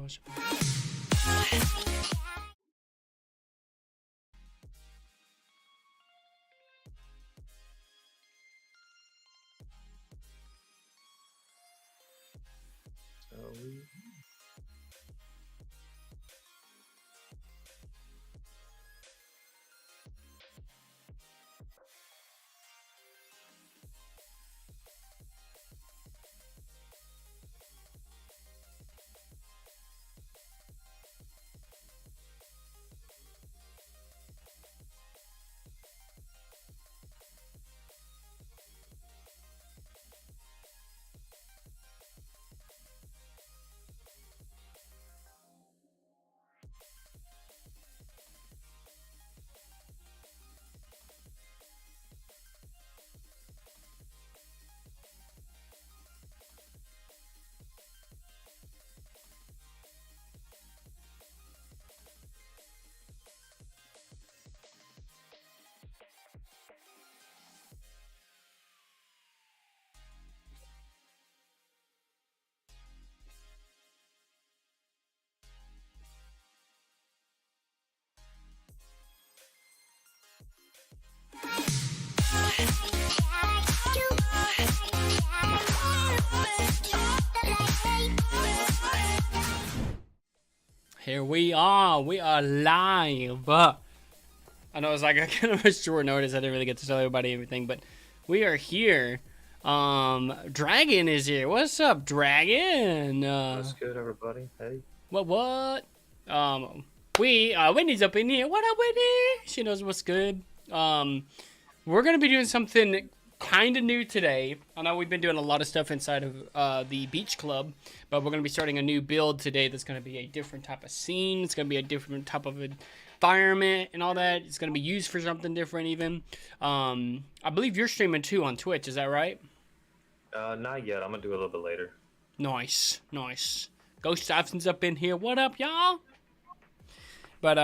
much. Here we are live. I know it's like a kind of a short notice. I didn't really get to tell everybody everything, but we are here. Dragon is here. What's up, Dragon? What's good, everybody? Hey. What? Whitney's up in here. What up, Whitney? She knows what's good. We're gonna be doing something kind of new today. I know we've been doing a lot of stuff inside of the beach club, but we're going to be starting a new build today that's going to be a different type of scene. It's going to be a different type of environment and all that. It's going to be used for something different even. I believe you're streaming too on Twitch, is that right? Not yet. I'm going to do a little bit later. Nice. Ghost Absence up in here. What up, y'all? But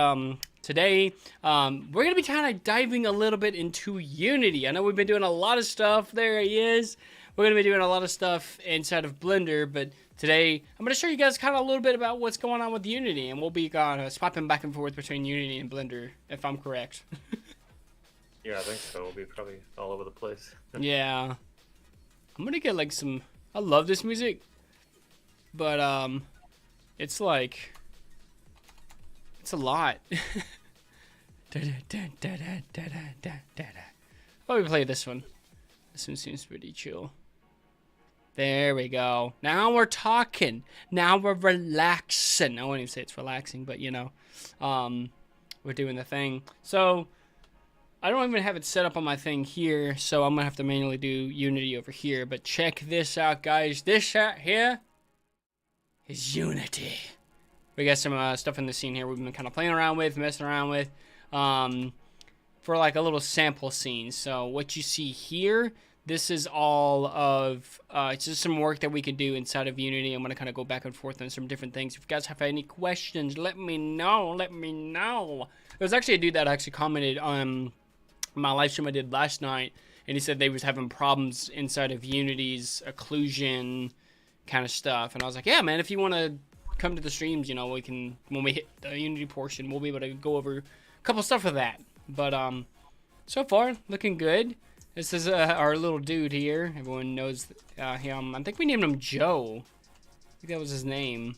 today, we're going to be kind of diving a little bit into Unity. I know we've been doing a lot of stuff. There he is. We're going to be doing a lot of stuff inside of Blender. But today, I'm going to show you guys kind of a little bit about what's going on with Unity. And we'll be kind of swapping back and forth between Unity and Blender, if I'm correct. Yeah, I think so. We'll be probably all over the place. Yeah. I'm going to get like some... I love this music. But, it's like... It's a lot. Why we play this one? This one seems pretty chill. There we go. Now we're talking. Now we're relaxing. I wouldn't even say it's relaxing, but you know, we're doing the thing. So I don't even have it set up on my thing here, so I'm gonna have to manually do Unity over here. But check this out, guys. This out here is Unity. We got some stuff in the scene here we've been kind of playing around with, messing around with, for like a little sample scene. So what you see here, this is all of, it's just some work that we can do inside of Unity. I'm going to kind of go back and forth on some different things. If you guys have any questions, let me know. There was actually a dude that actually commented on my live stream I did last night, and he said they was having problems inside of Unity's occlusion kind of stuff. And I was like, yeah, man, if you want to come to the streams, you know, we can, when we hit the Unity portion, we'll be able to go over a couple stuff with that. But so far looking good. This is our little dude here. Everyone knows him. I think we named him Joe. I think that was his name,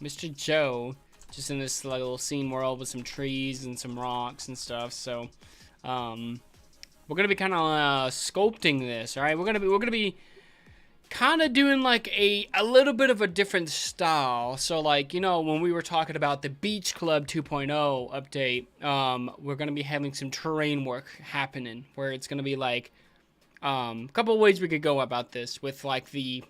Mr. Joe. Just in this little scene world with some trees and some rocks and stuff. So we're gonna be kind of sculpting this. All right, we're gonna be kind of doing like a little bit of a different style. So like, you know, when we were talking about the Beach Club 2.0 update, we're going to be having some terrain work happening where it's going to be like a couple of ways we could go about this with like the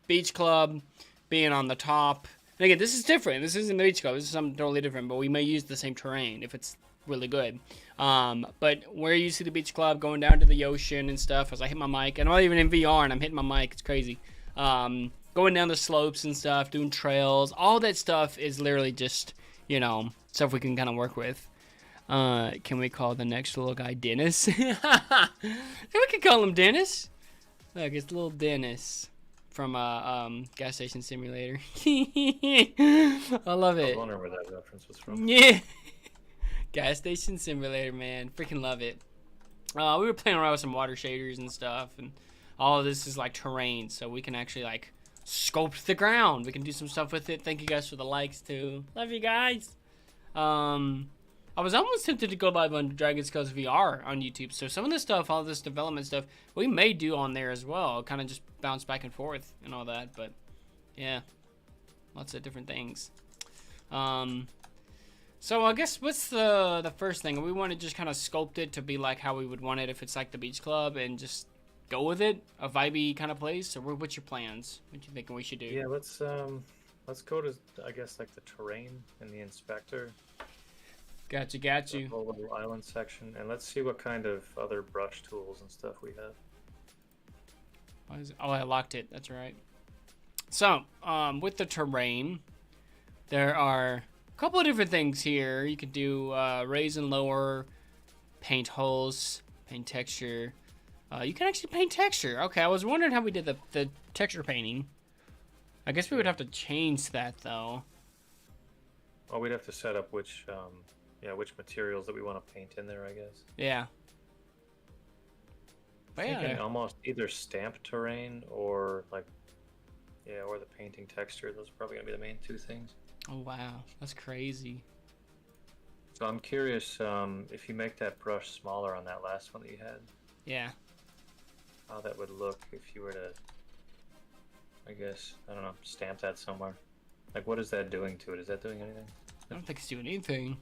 Beach Club being on the top. And again, this is different. This isn't the Beach Club. This is something totally different, but we may use the same terrain if it's really good. But where you see the Beach Club going down to the ocean and stuff, as I hit my mic, and I'm not even in VR and I'm hitting my mic, it's crazy. Going down the slopes and stuff, doing trails, all that stuff is literally just, you know, stuff we can kind of work with. Can we call the next little guy Dennis? We can call him Dennis. Look, it's little Dennis. from Gas Station Simulator. I love I was it. wondering where that reference was from. Yeah. Gas Station Simulator, man. Freaking love it. We were playing around with some water shaders and stuff, and all of this is like terrain, so we can actually like sculpt the ground. We can do some stuff with it. Thank you guys for the likes too. Love you guys. I was almost tempted to go live on Dragon Scales VR on YouTube. So some of this stuff, all this development stuff, we may do on there as well. Kind of just bounce back and forth and all that. But yeah, lots of different things. So I guess what's the first thing? We want to just kind of sculpt it to be like how we would want it if it's like the beach club and just go with it, a vibey kind of place. Or what's your plans? What you thinking we should do? Yeah, let's go to, I guess, like the terrain and the inspector. Got you. The whole little island section, and let's see what kind of other brush tools and stuff we have. Why is it? Oh, I locked it. That's right. So, with the terrain, there are a couple of different things here. You could do raise and lower, paint holes, paint texture. You can actually paint texture. Okay, I was wondering how we did the texture painting. I guess we would have to change that though. Oh, we'd have to set up which materials that we want to paint in there, I guess. Yeah. But Thinking almost either stamped terrain or or the painting texture. Those are probably gonna be the main two things. Oh wow, that's crazy. So I'm curious if you make that brush smaller on that last one that you had. Yeah. How that would look if you were to, I guess, I don't know, stamp that somewhere. Like, what is that doing to it? Is that doing anything? I don't think it's doing anything.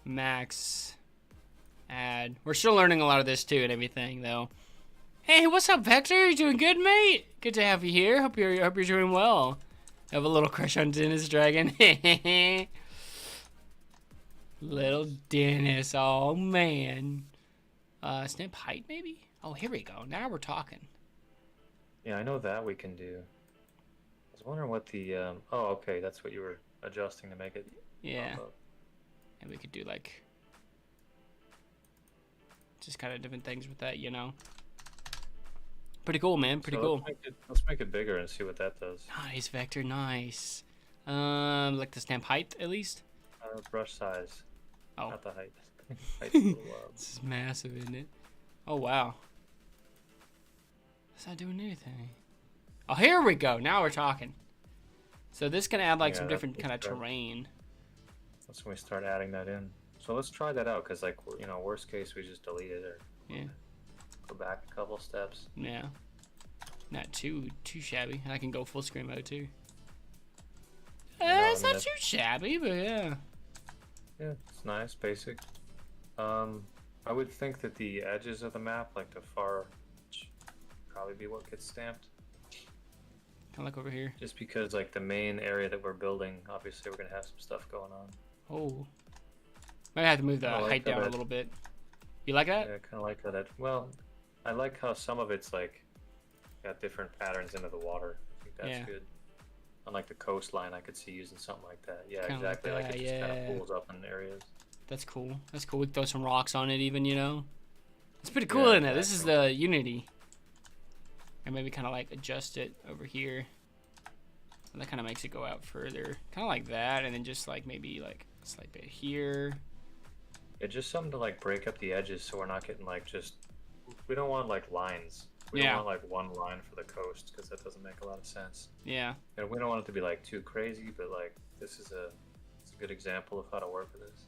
Max. Add. We're still learning a lot of this too and everything though. Hey, what's up, Vector? You doing good, mate? Good to have you here. Hope you're doing well. I have a little crush on Dennis Dragon. Little Dennis, oh man. Stamp height maybe? Oh, here we go. Now we're talking. Yeah, I know that we can do. I was wondering what the oh, okay, that's what you were adjusting to make it. Yeah. And we could do like just kind of different things with that, you know. Pretty cool, man. Pretty cool. Let's make it bigger and see what that does. Nice, Vector. Nice. Like the stamp height at least. Brush size. Oh. Not the height. Height's a little This is massive, isn't it? Oh wow. It's not doing anything. Oh, here we go. Now we're talking. So this can add like some different kind of terrain. That's when we start adding that in. So let's try that out, because like, you know, worst case we just delete it or go back a couple steps. Yeah. Not too shabby. I can go full screen mode too. It's not too shabby, but yeah. Yeah, it's nice, basic. I would think that the edges of the map, like the far, probably be what gets stamped. Kind of like over here. Just because like the main area that we're building, obviously we're gonna have some stuff going on. Oh. Might have to move the height down a little bit. You like that? Yeah, kind of like that. Well, I like how some of it's like got different patterns into the water. I think that's good. On like the coastline, I could see using something like that. Yeah, kinda exactly. Like it just kind of pulls up in areas. That's cool. That's cool. We can throw some rocks on it even, you know? It's pretty cool, isn't it? This is the Unity. And maybe kind of like adjust it over here. And that kind of makes it go out further. Kind of like that, and then just like maybe like a slight bit here. Yeah, just something to like break up the edges so we're not getting like just... We don't want like lines. We don't want like one line for the coast, because that doesn't make a lot of sense. Yeah. And we don't want it to be like too crazy, but like this is it's a good example of how to work with this.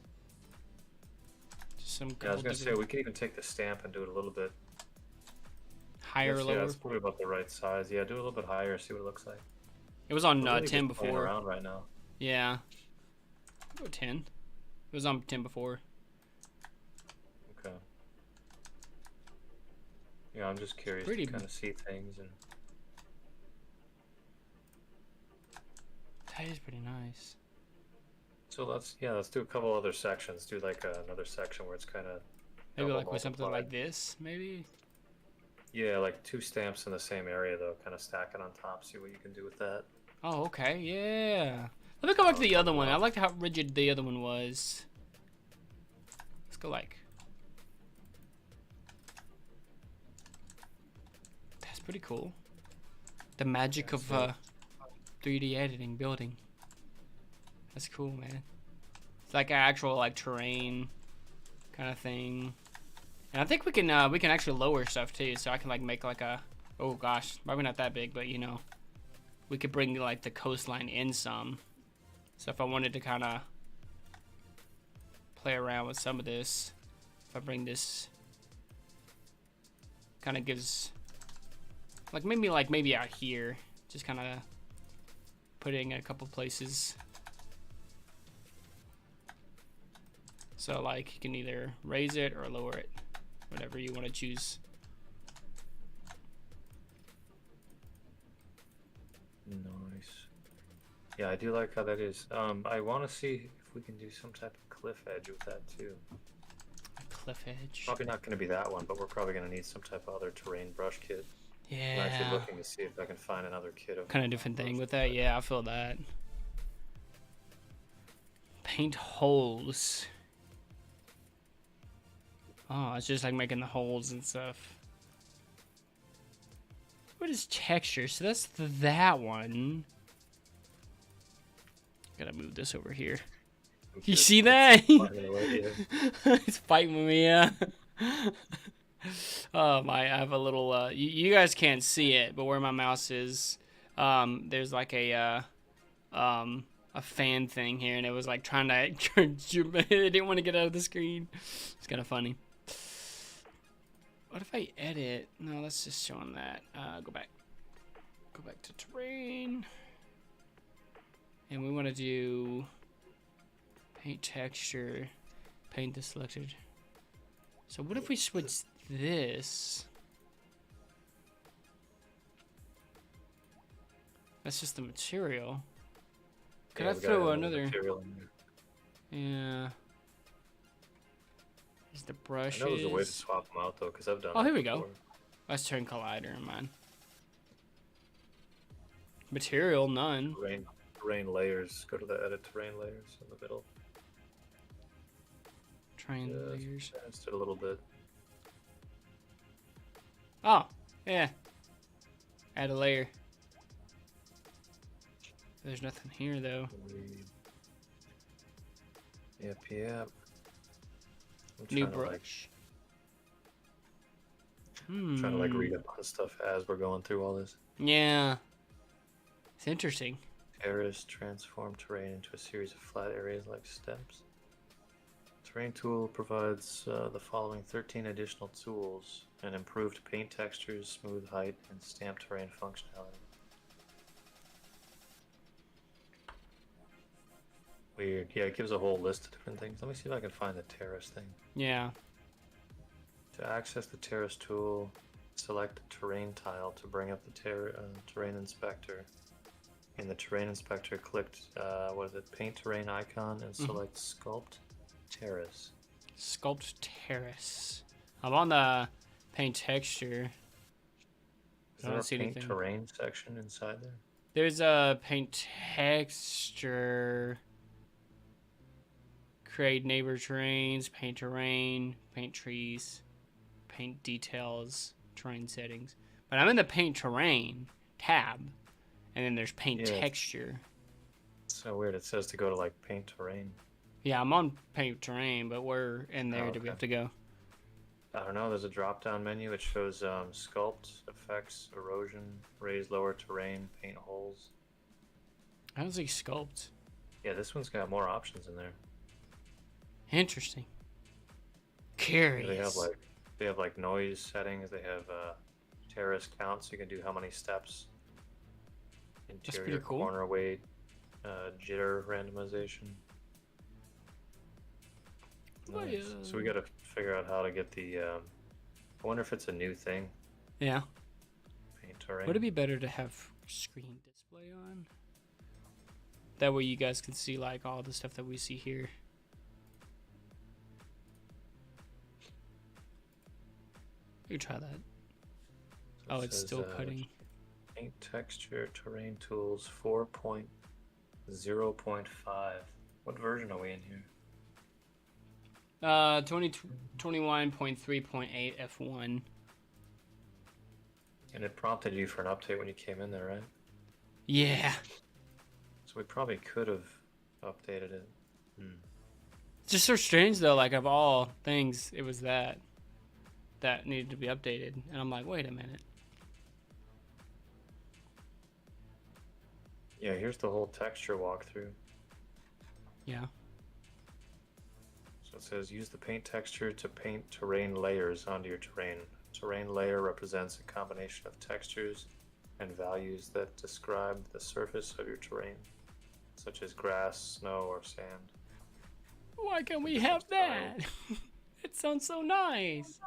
Just some I was gonna say we can even take the stamp and do it a little bit higher or lower. Yeah, that's probably about the right size. Yeah, do it a little bit higher, see what it looks like. It was on 10 before. Around right now. Yeah. Go 10. It was on 10 before. Okay. Yeah, I'm just curious to kind of see things and. That is pretty nice. So let's do a couple other sections. Do like another section where it's kind of maybe like with something like this, maybe. Yeah, like two stamps in the same area though, kind of stack it on top. See what you can do with that. Oh, okay, yeah. Let me go back to the other one. I liked how rigid the other one was. Let's go like. That's pretty cool. The magic of 3D editing, building. That's cool, man. It's like an actual like terrain kind of thing. And I think we can actually lower stuff too. So I can like make like a, oh gosh, probably not that big, but you know, we could bring like the coastline in some. So if I wanted to kind of play around with some of this, if I bring this, kind of gives like maybe out here, just kind of putting in a couple places. So like you can either raise it or lower it, whatever you want to choose. Nice. Yeah, I do like how that is. I want to see if we can do some type of cliff edge with that too. Cliff edge. Probably not going to be that one, but we're probably going to need some type of other terrain brush kit. Yeah. I'm actually looking to see if I can find another kit of kind of different thing with that. Yeah, I feel that. Paint holes. Oh, it's just like making the holes and stuff. What is texture? So that's that one. Gotta move this over here. You see that? It's fighting with me, yeah. Oh my! I have a little. You guys can't see it, but where my mouse is, there's like a fan thing here, and it was like trying to. It didn't want to get out of the screen. It's kind of funny. What if I edit? No, that's just showing that. Go back. Go back to terrain. And we want to do paint texture, paint the selected. So what if we switch this? That's just the material. Could I throw another? Yeah. Here's the brushes. I know there's a way to swap them out though, because I've done. Oh, here we go. Let's turn collider in mine. Material, none. Terrain layers. Go to the edit terrain layers in the middle. Terrain layers. Just a little bit. Oh, yeah. Add a layer. There's nothing here though. Yep. New brush. Trying to like read up on stuff as we're going through all this. Yeah. It's interesting. Terrace transform terrain into a series of flat areas like steps. Terrain tool provides the following 13 additional tools and improved paint textures, smooth height, and stamp terrain functionality. Weird. Yeah, it gives a whole list of different things. Let me see if I can find the terrace thing. Yeah. To access the terrace tool, select the terrain tile to bring up the terrain inspector. In the terrain inspector, click paint terrain icon and select sculpt terrace. Sculpt terrace. I'm on the paint texture. Is there a paint terrain section inside there? There's a paint texture. Create neighbor terrains, paint terrain, paint trees, paint details, terrain settings. But I'm in the paint terrain tab, and then there's paint texture. It's so weird. It says to go to like paint terrain. Yeah, I'm on paint terrain, but where in there do we have to go? I don't know. There's a drop-down menu. It shows sculpt, effects, erosion, raise lower terrain, paint holes. I don't see sculpt. Yeah, this one's got more options in there. Interesting. Curious. They have like noise settings. They have terrace count, so you can do how many steps. Interior cool. Corner weight, jitter randomization. Nice. So we got to figure out how to get the. I wonder if it's a new thing. Yeah. Paint terrain. Would it be better to have screen display on? That way you guys can see like all the stuff that we see here. You can try that. So it's still cutting. Paint texture, terrain tools, 4.0.5. What version are we in here? 21.3.8 F1. And it prompted you for an update when you came in there, right? Yeah. So we probably could have updated it. It's just so strange though, like of all things, it was that needed to be updated. And I'm like, wait a minute. Yeah, here's the whole texture walkthrough. Yeah. So it says use the paint texture to paint terrain layers onto your terrain. Terrain layer represents a combination of textures and values that describe the surface of your terrain, such as grass, snow, or sand. Why can't we have that? It sounds so nice.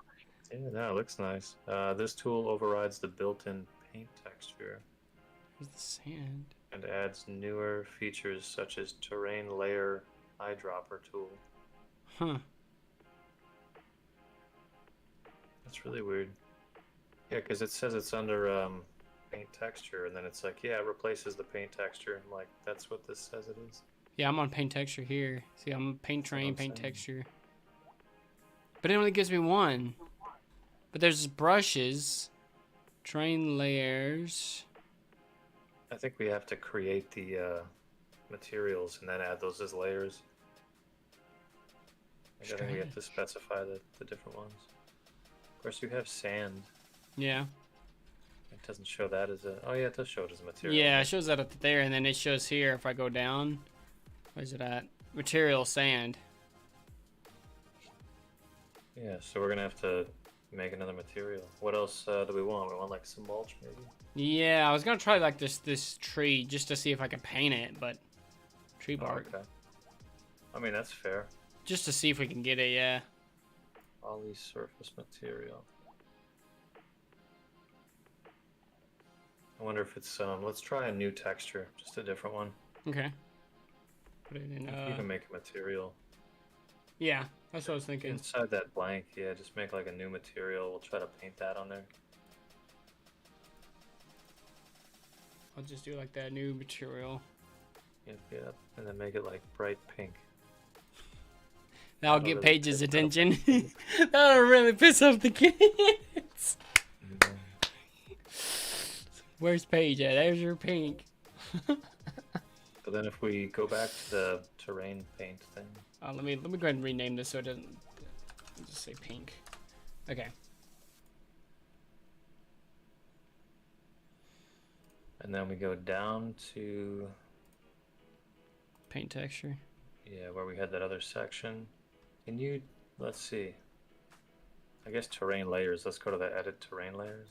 Yeah, no, it looks nice. This tool overrides the built-in paint texture. There's the sand. And adds newer features such as terrain layer eyedropper tool. Huh. That's really weird. Yeah, because it says it's under paint texture, and then it's like, yeah, it replaces the paint texture. I'm like, that's what this says it is. Yeah, I'm on paint texture here. See, I'm paint train, paint texture. But it only gives me one. But there's brushes, terrain layers. I think we have to create the materials and then add those as layers. I think we have to specify the different ones. Of course, you have sand. Yeah. It doesn't show that as a... Oh, yeah, it does show it as a material. Yeah, it shows that up there, and then it shows here if I go down. Where's it at? Material sand. Yeah, so we're going to have to make another material. What else do we want? We want, like, some mulch, maybe? Yeah, I was going to try, like, this tree just to see if I could paint it, but... Tree bark. Oh, okay. I mean, that's fair. Just to see if we can get it, yeah. Poly surface material. I wonder if it's let's try a new texture, just a different one. Okay. Put it in You can make a material. Yeah, that's what I was thinking. Inside that blank, yeah, just make like a new material. We'll try to paint that on there. I'll just do like that new material. Yep, and then make it like bright pink. That'll get Paige's attention. That'll really piss off the kids. Where's Paige at? There's your pink. So then if we go back to the terrain paint thing. Let me go ahead and rename this so it doesn't just say pink. Okay. And then we go down to paint texture. Yeah, where we had that other section. Can you, let's see. I guess terrain layers. Let's go to the edit terrain layers.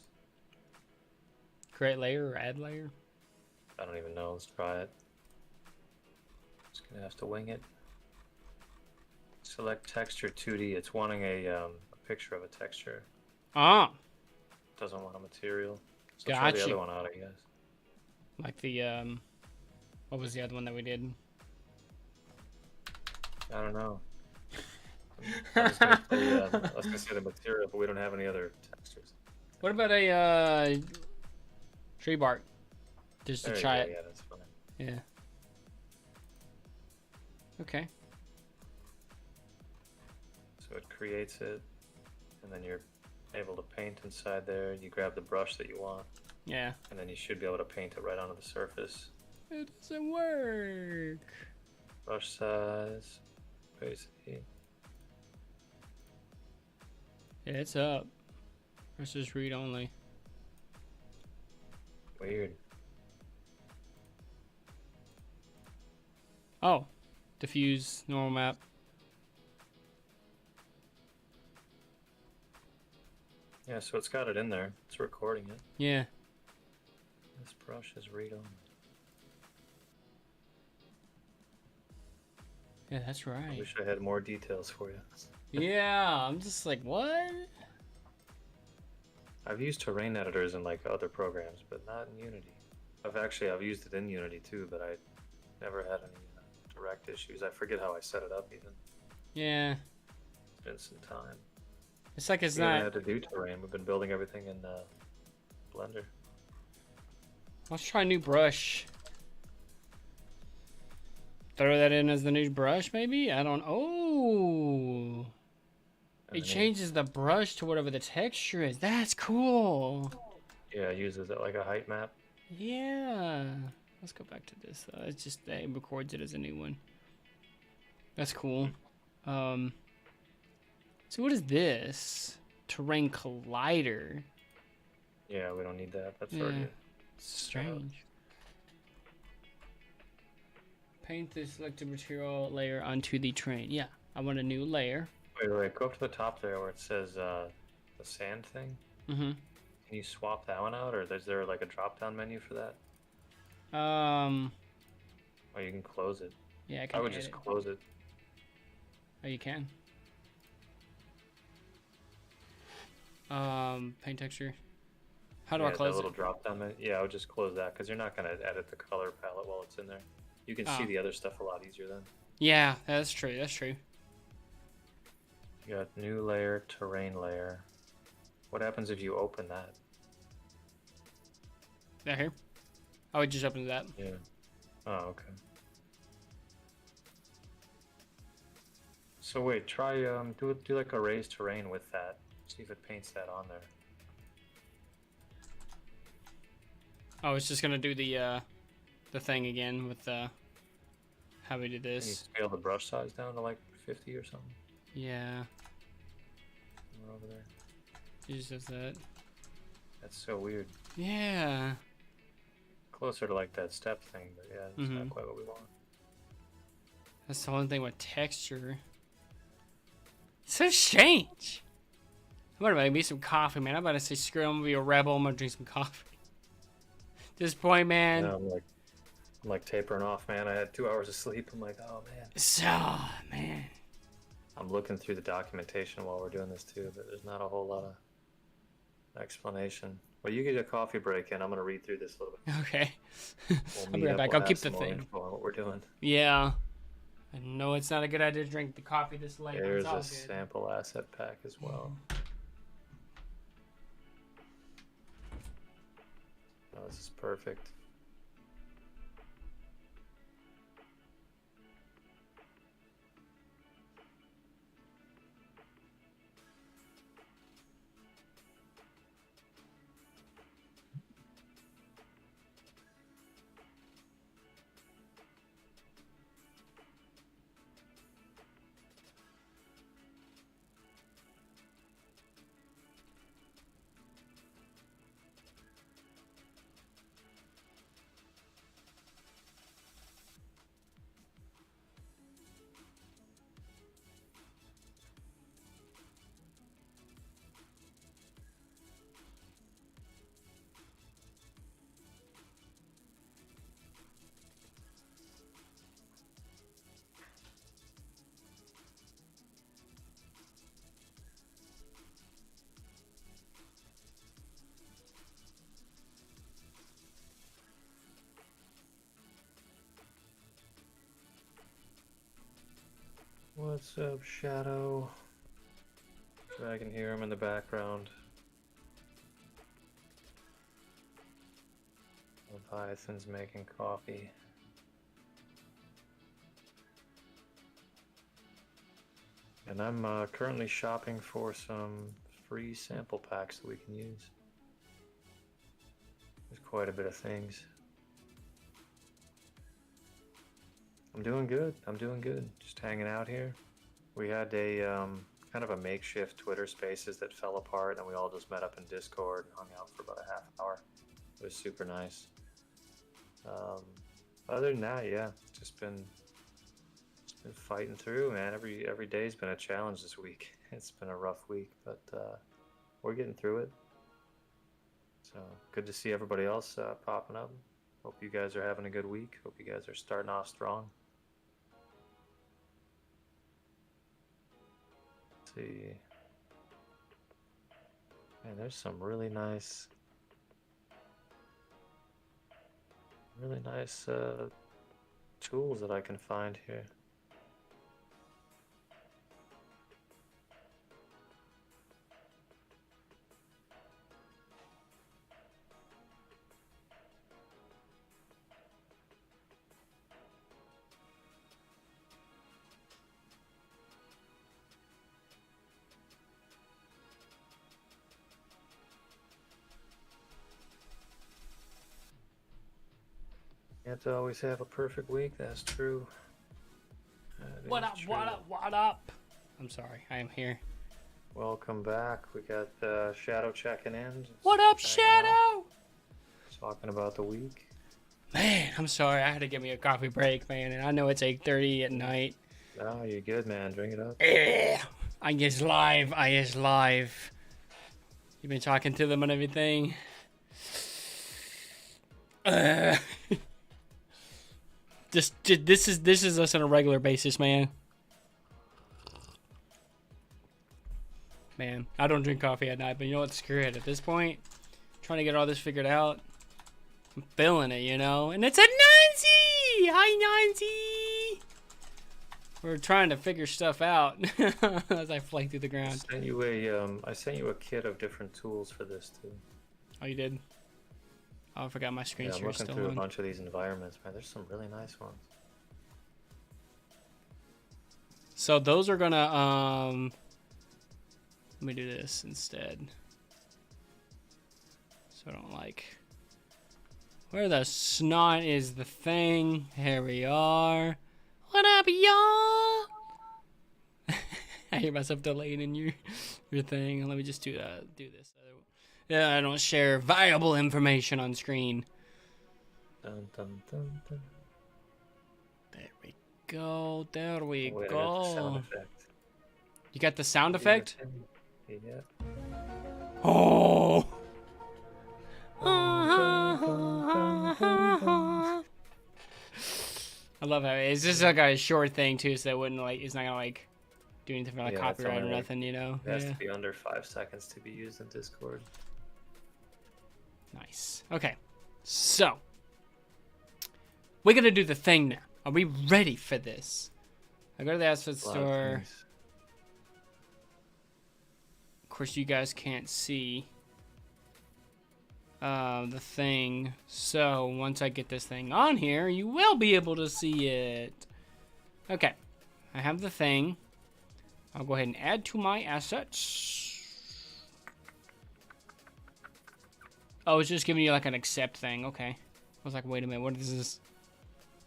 Create layer or add layer? I don't even know. Let's try it. Just gonna have to wing it. Select texture 2D. It's wanting a picture of a texture. Ah. Doesn't want a material. So gotcha. Try the other one out, I guess. Like the what was the other one that we did? I don't know. I was gonna say the material, but we don't have any other textures. What about a tree bark? Just to try it. Yeah, that's fine. Yeah. Okay. So it creates it, and then you're able to paint inside there. You grab the brush that you want. Yeah. And then you should be able to paint it right onto the surface. It doesn't work. Brush size. Basically. Yeah, it's up. Let's just read only. Weird. Oh. Diffuse, normal map. Yeah, so it's got it in there. It's recording it. Yeah. This brush is read only. Yeah, that's right. I wish I had more details for you. Yeah, I'm just like, what? I've used terrain editors in like other programs, but not in Unity. I've used it in Unity too, but I never had any direct issues. I forget how I set it up even. Yeah. It's been some time. It's like it's we haven't not. had to do terrain. We've been building everything in Blender. Let's try a new brush. Throw that in as the new brush, maybe? I don't. Oh. It changes the brush to whatever the texture is. That's cool. Yeah, it uses it like a height map. Yeah. Let's go back to this. It's just that it records it as a new one. That's cool. So what is this? Terrain collider. Yeah, we don't need that. That's Yeah. already Strange. Paint the selected material layer onto the terrain. Yeah, I want a new layer. Wait, go up to the top there where it says the sand thing. Mm-hmm. Can you swap that one out, or is there like a drop-down menu for that? Or you can close it. Yeah, I can. I would just close it. Oh, you can. Paint texture. How do I close that little it? drop-down menu. Yeah, I would just close that because you're not gonna edit the color palette while it's in there. You can see the other stuff a lot easier then. Yeah, that's true. That's true. You got new layer, terrain layer. What happens if you open that? That here? I would just open that. Yeah. Oh, okay. So wait, try do like a raised terrain with that. See if it paints that on there. Oh, it's just gonna do the thing again with how we did this. Can you scale the brush size down to like 50 or something? Yeah. We're over there. It just does that. That's so weird. Yeah. Closer to like that step thing, but yeah, it's not quite what we want. That's the only thing with texture. So strange. I'm gonna make me some coffee, man. I'm about to say screw it, I'm gonna be a rebel. I'm gonna drink some coffee. At this point, man. Yeah, I'm like tapering off, man. I had 2 hours of sleep. I'm like, oh man. So, man. I'm looking through the documentation while we're doing this too, but there's not a whole lot of explanation. Well, you get a coffee break and I'm gonna read through this a little bit. Okay. I'll be right back. I'll keep the more thing. info on what we're doing. Yeah. I know it's not a good idea to drink the coffee this late. There's a sample asset pack as well. Oh, this is perfect. What's up, Shadow? I can hear him in the background. Leviathan's making coffee. And I'm currently shopping for some free sample packs that we can use. There's quite a bit of things. I'm doing good. I'm doing good. Just hanging out here. We had a kind of a makeshift Twitter Spaces that fell apart, and we all just met up in Discord and hung out for about a half hour. It was super nice. Other than that, yeah, just been fighting through, man. Every day's been a challenge this week. It's been a rough week, but we're getting through it. So good to see everybody else popping up. Hope you guys are having a good week. Hope you guys are starting off strong. Let's see. Man, there's some really nice tools that I can find here. have to always have a perfect week. That's true. What up? What up? What up? I'm sorry. I am here. Welcome back. We got Shadow checking in. What up, Shadow? Talking about the week. Man, I'm sorry. I had to give me a coffee break, man. And I know it's 8:30 at night. No, you're good, man. Drink it up. Yeah. I guess live. You've been talking to them and everything. This is us on a regular basis, man. Man, I don't drink coffee at night, but you know what? Screw it. At this point, trying to get all this figured out. I'm feeling it, you know? And it's a Nancy! Hi, Nancy! We're trying to figure stuff out as I fly through the ground. I sent you a kit of different tools for this, too. Oh, you did? Oh, I forgot my screen share is still on. I'm looking through a bunch of these environments, man. There's some really nice ones. So those are gonna, let me do this instead. So I don't like... Where the snot is the thing? Here we are. What up, y'all? I hear myself delaying in your thing. Let me just do this. Yeah, I don't share valuable information on screen. Dun, dun, dun, dun. There we go. There we Wait, go. I got the sound effect. You got the sound effect? Yeah. Oh. I love how it's just like a short thing too, so it wouldn't like it's not gonna like do anything for like copyright or nothing, you know. It has to be under 5 seconds to be used in Discord. Nice. Okay, so we're gonna do the thing now. Are we ready for this? I go to the outfit store. Of course, you guys can't see the thing. So once I get this thing on here, you will be able to see it. Okay, I have the thing. I'll go ahead and add to my assets. Oh, it's just giving you like an accept thing. Okay. I was like, wait a minute, what is this?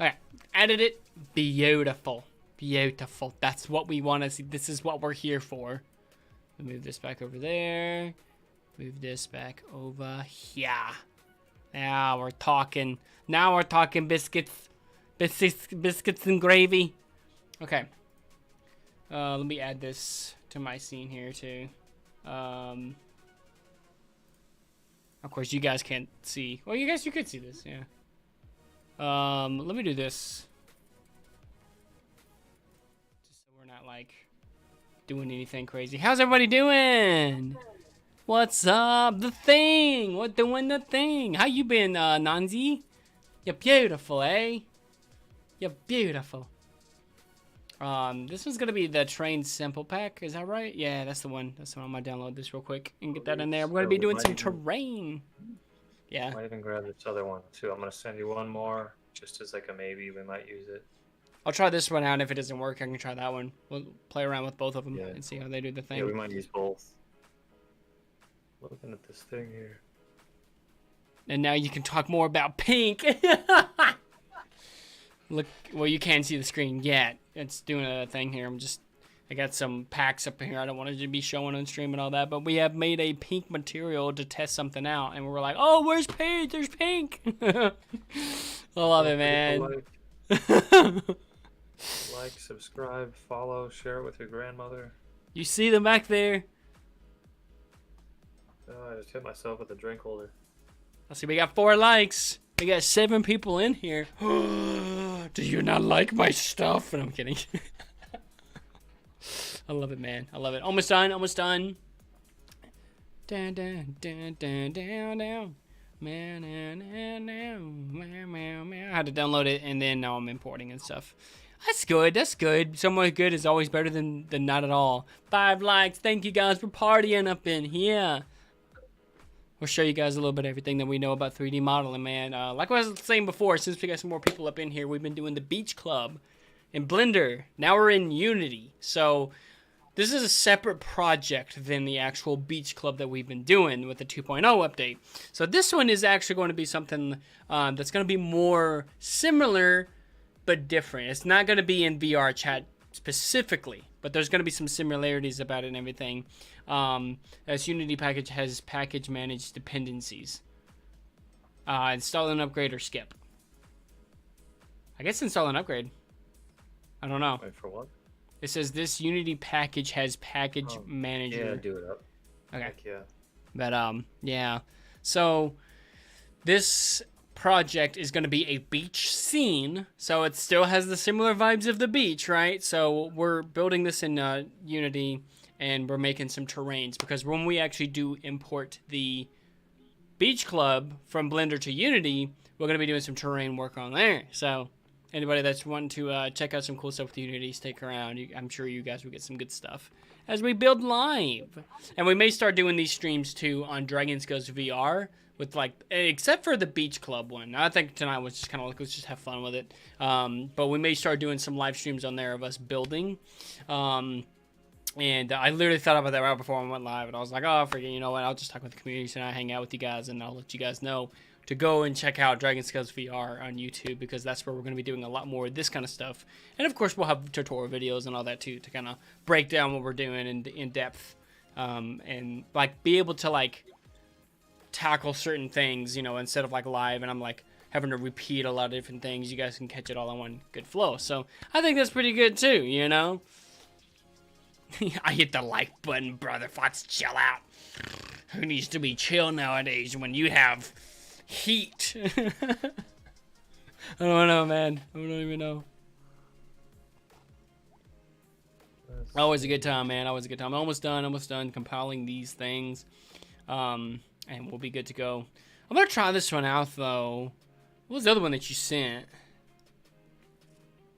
Okay, added it. Beautiful. Beautiful. That's what we want to see. This is what we're here for. Move this back over there. Move this back over here. Now we're talking. Now we're talking biscuits. Biscuits and gravy. Okay. Let me add this to my scene here too. Of course, you guys can't see. Well, you could see this, yeah. Let me do this. Just so we're not like doing anything crazy. How's everybody doing? What's up? The thing. What doing the thing? How you been, Nanzi? You're beautiful, eh? You're beautiful. This one's gonna be the Train Simple Pack. Is that right? Yeah, that's the one. That's the one. I'm gonna download this real quick and get that in there. We're gonna be doing some terrain. Yeah. Might even grab this other one too. I'm gonna send you one more, just as like a maybe. We might use it. I'll try this one out. If it doesn't work, I can try that one. We'll play around with both of them and see how they do the thing. Yeah, we might use both. Looking at this thing here. And now you can talk more about pink. Look, well, you can't see the screen yet. It's doing a thing here. I got some packs up here. I don't want it to be showing on stream and all that, but we have made a pink material to test something out, and we're like, oh, where's pink? There's pink. I love it, man. Like, subscribe, follow, share it with your grandmother. You see them back there? Oh, I just hit myself with a drink holder. Let's see, we got 4 likes. We got 7 people in here. Do you not like my stuff? And I'm kidding. I love it, man. I love it. Almost done. Almost done. Down, down, down, down, down, down. Man, I had to download it, and then now I'm importing and stuff. That's good. That's good. Somewhat good is always better than not at all. 5 likes. Thank you guys for partying up in here. We'll show you guys a little bit of everything that we know about 3D modeling, man. Like I was saying before, since we got some more people up in here, we've been doing the Beach Club in Blender. Now we're in Unity. So this is a separate project than the actual beach club that we've been doing with the 2.0 update. So this one is actually going to be something that's going to be more similar but different. It's not going to be in VR chat specifically, but there's going to be some similarities about it and everything. As Unity package has package managed dependencies. Install and upgrade or skip. I guess install and upgrade. I don't know. Wait for what? It says this Unity package has package manager. Yeah, do it up. Okay. Heck yeah. But yeah. So this project is going to be a beach scene, so it still has the similar vibes of the beach, right? So we're building this in Unity, and we're making some terrains, because when we actually do import the beach club from Blender to Unity, we're going to be doing some terrain work on there. So anybody that's wanting to check out some cool stuff with Unity, stick around. I'm sure you guys will get some good stuff as we build live. And we may start doing these streams too on Dragon's Ghost VR, with like, except for the beach club one. I think tonight was just kind of like, let's just have fun with it. But we may start doing some live streams on there of us building. And I literally thought about that right before I went live, and I was like, oh, forget, you know what, I'll just talk with the community and I hang out with you guys, and I'll let you guys know to go and check out Dragon Scales VR on YouTube, because that's where we're going to be doing a lot more of this kind of stuff. And of course, we'll have tutorial videos and all that too, to kind of break down what we're doing in depth, and like be able to like tackle certain things, you know, instead of like live and I'm like having to repeat a lot of different things. You guys can catch it all in one good flow. So I think that's pretty good too, you know. I hit the like button, brother. Let's chill out. Who needs to be chill nowadays when you have heat? I don't know, man. I don't even know. Always a good time, man. Always a good time. Almost done compiling these things. And we'll be good to go. I'm going to try this one out, though. What was the other one that you sent?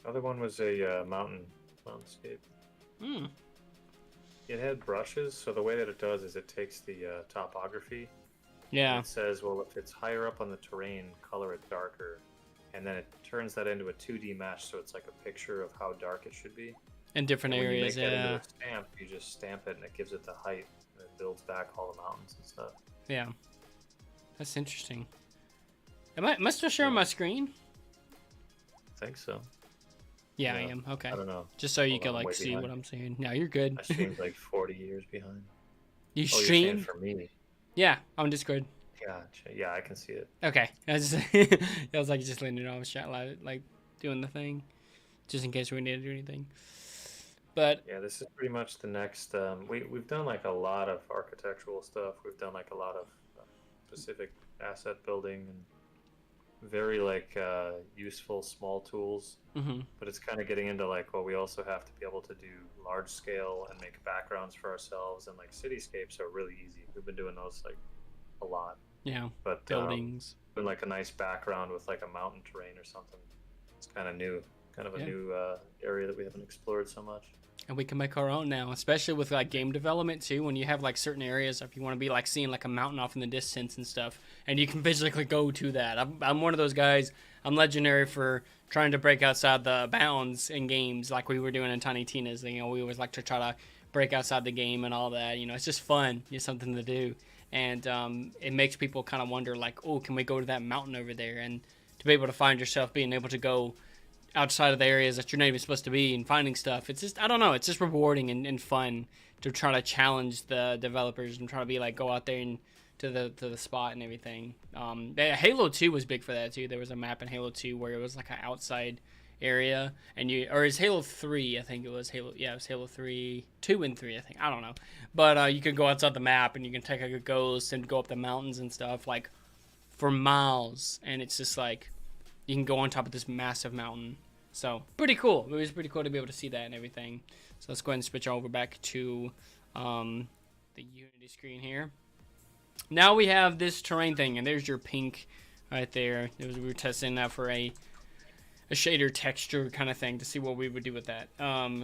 The other one was a mountainscape. Hmm. It had brushes, so the way that it does is it takes the topography. Yeah. It says, well, if it's higher up on the terrain, color it darker. And then it turns that into a 2D mesh, so it's like a picture of how dark it should be. In different and when areas, you make yeah. that into a stamp, you just stamp it, and it gives it the height, and it builds back all the mountains and stuff. Yeah. That's interesting. Am I still sharing my screen? I think so. Yeah, I am. Okay. I don't know. Just so you Hold can on, like wait see behind. what I'm saying. No, you're good. I streamed like 40 years behind. You You're saying stream? for me. Yeah, on Discord. Gotcha. Yeah, I can see it. Okay. I was like just letting it know I was chat live, like doing the thing, just in case we need to do anything. But Yeah, this is pretty much the next. We've done like a lot of architectural stuff. We've done like a lot of specific asset building and very like useful small tools. mm-hmm. But it's kind of getting into like, well, we also have to be able to do large scale and make backgrounds for ourselves, and like cityscapes are really easy. We've been doing those like a lot. Yeah. But Buildings. doing like a nice background with like a mountain terrain or something. It's kind of new, kind of a new area that we haven't explored so much. And we can make our own now, especially with like game development too. When you have like certain areas, if you want to be like seeing like a mountain off in the distance and stuff, and you can physically go to that. I'm one of those guys. I'm legendary for trying to break outside the bounds in games, like we were doing in Tiny Tina's. You know, we always like to try to break outside the game and all that. You know, it's just fun. It's something to do, and it makes people kind of wonder, like, oh, can we go to that mountain over there? And to be able to find yourself being able to go outside of the areas that you're not even supposed to be and finding stuff, it's just, I don't know, it's just rewarding and fun to try to challenge the developers and try to be like, go out there and to the spot and everything. Halo 2 was big for that too. There was a map in Halo 2 where it was like an outside area, and or is Halo 3, I think it was it was Halo 3, 2 and 3, I think, I don't know, but you could go outside the map and you can take like a ghost and go up the mountains and stuff like for miles, and it's just like you can go on top of this massive mountain. So pretty cool. It was pretty cool to be able to see that and everything. So let's go ahead and switch over back to the Unity screen here. Now we have this terrain thing, and there's your pink right there. We were testing that for a shader texture kind of thing to see what we would do with that.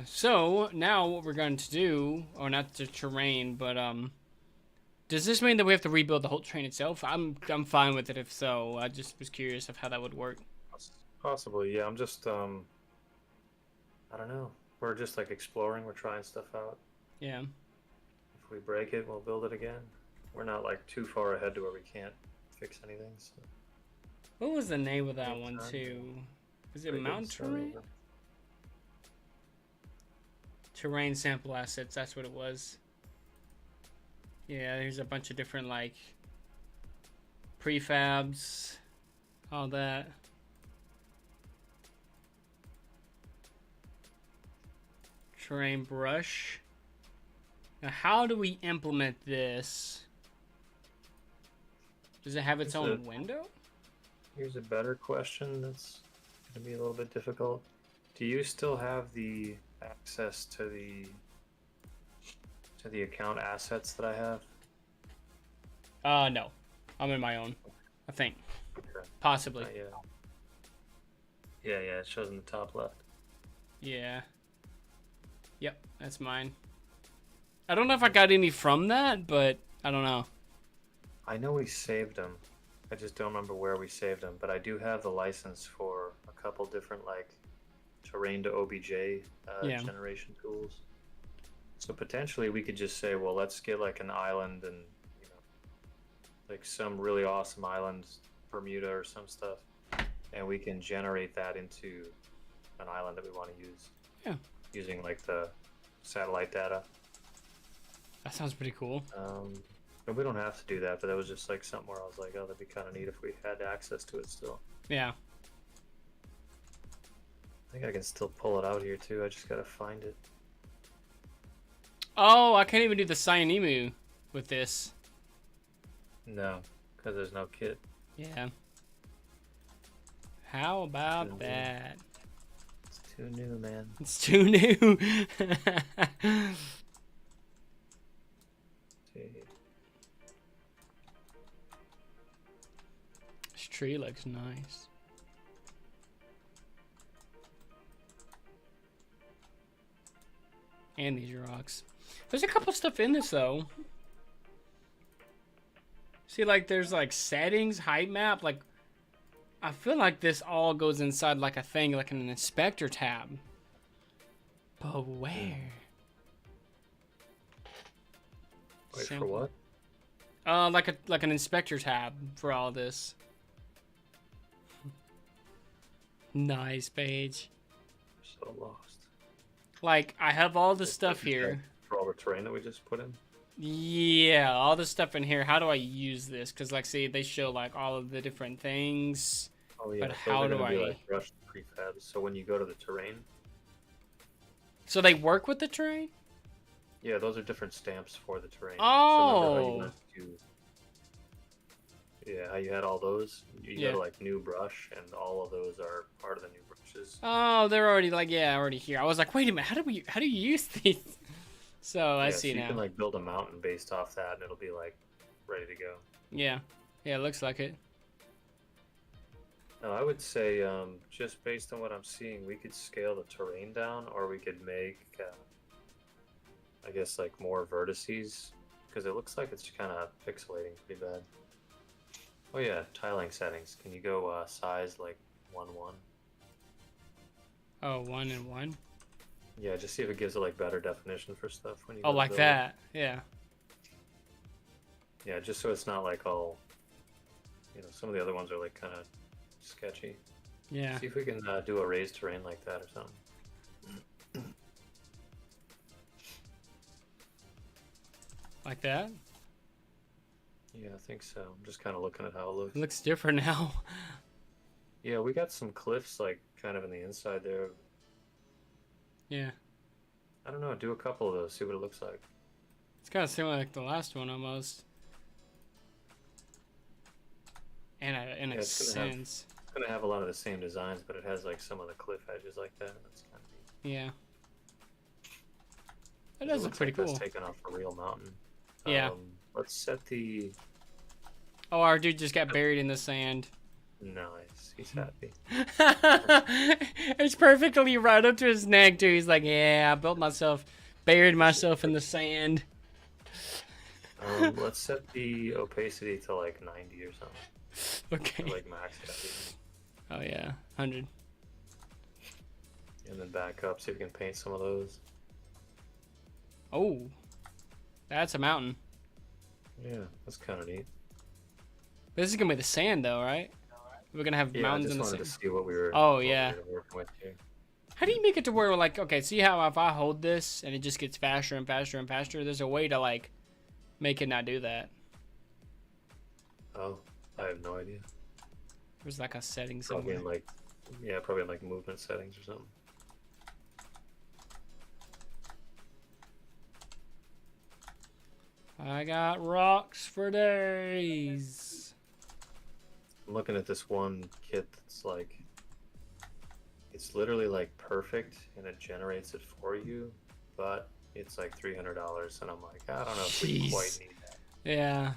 So now what we're going to do, or not the terrain, but does this mean that we have to rebuild the whole terrain itself? I'm fine with it if so. I just was curious of how that would work. Possibly, yeah. I'm just, I don't know. We're just like exploring. We're trying stuff out. Yeah. If we break it, we'll build it again. We're not like too far ahead to where we can't fix anything. So. What was the name of that one too? Was it Mountain Terrain? Terrain sample assets. That's what it was. Yeah, there's a bunch of different like prefabs, all that. Terrain brush. Now, how do we implement this? Does it have its own window? Here's a better question that's going to be a little bit difficult. Do you still have the access to the account assets that I have? No. I'm in my own, I think. Okay. Possibly. Yeah, it shows in the top left. Yeah. Yep, that's mine. I don't know if I got any from that, but I don't know. I know we saved them. I just don't remember where we saved them, but I do have the license for a couple different like terrain to OBJ generation tools. So potentially we could just say, well, let's get like an island and like some really awesome island, Bermuda or some stuff, and we can generate that into an island that we want to use. Yeah. Using like the satellite data. That sounds pretty cool. But we don't have to do that, but that was just like something where I was like, oh, that'd be kind of neat if we had access to it still. Yeah. I think I can still pull it out here too. I just gotta find it. Oh, I can't even do the Cyanimu with this. No, because there's no kit. Yeah. How about that? It's too new, man. It's too new. This tree looks nice. And these rocks. There's a couple stuff in this though. See, like there's like settings, height map. Like I feel like this all goes inside like a thing, like an inspector tab. But where? Wait, for what? Like an inspector tab for all this. Nice page. So lost. Like I have all the stuff here. For all the terrain that we just put in? Yeah, all the stuff in here. How do I use this? Because like, see, they show like all of the different things. Oh yeah. But how do I? Like brushed prefabs. So when you go to the terrain. So they work with the terrain? Yeah, those are different stamps for the terrain. Oh. So yeah, how you had all those. You go to like new brush, and all of those are part of the new brushes. Oh, they're already like already here. I was like, wait a minute, how do you use these? So I see now. You can like build a mountain based off that, and it'll be like ready to go. Yeah, it looks like it. No, I would say just based on what I'm seeing, we could scale the terrain down, or we could make, I guess, like more vertices, because it looks like it's kind of pixelating pretty bad. Oh yeah, tiling settings. Can you go size like 1:1? Oh, 1 and 1. Yeah, just see if it gives it like better definition for stuff when you. Oh, like that. Yeah. Yeah, just so it's not like all. Some of the other ones are like kind of sketchy. Yeah. See if we can do a raised terrain like that or something. Like that? Yeah, I think so. I'm just kind of looking at how it looks. It looks different now. Yeah, we got some cliffs like kind of in the inside there. Yeah. I don't know. Do a couple of those. See what it looks like. It's kind of similar like the last one almost. In a sense. It's gonna have a lot of the same designs, but it has like some of the cliff edges like that. That's kind of neat. Yeah. That does look pretty cool. That's taken off a real mountain. Yeah. Let's set the. Oh, our dude just got buried in the sand. Nice. He's happy. It's perfectly right up to his neck too. He's like, yeah, buried myself in the sand. Let's set the opacity to like 90 or something. Okay. Or like max that. Oh yeah, 100. And then back up, see if we can paint some of those. Oh, that's a mountain. Yeah, that's kind of neat. This is gonna be the sand, though, right? We're gonna have mountains in the sand. I sand. just wanted to see what we were. Oh what yeah. we were working with here. How do you make it to where, like, okay, see how if I hold this and it just gets faster and faster and faster? There's a way to like make it not do that. Oh, I have no idea. There's like a setting Probably somewhere. in like, yeah, probably in like movement settings or something. I got rocks for days. I'm looking at this one kit that's like, it's literally like perfect and it generates it for you, but it's like $300 and I'm like, I don't know if we Jeez. quite need that. Yeah.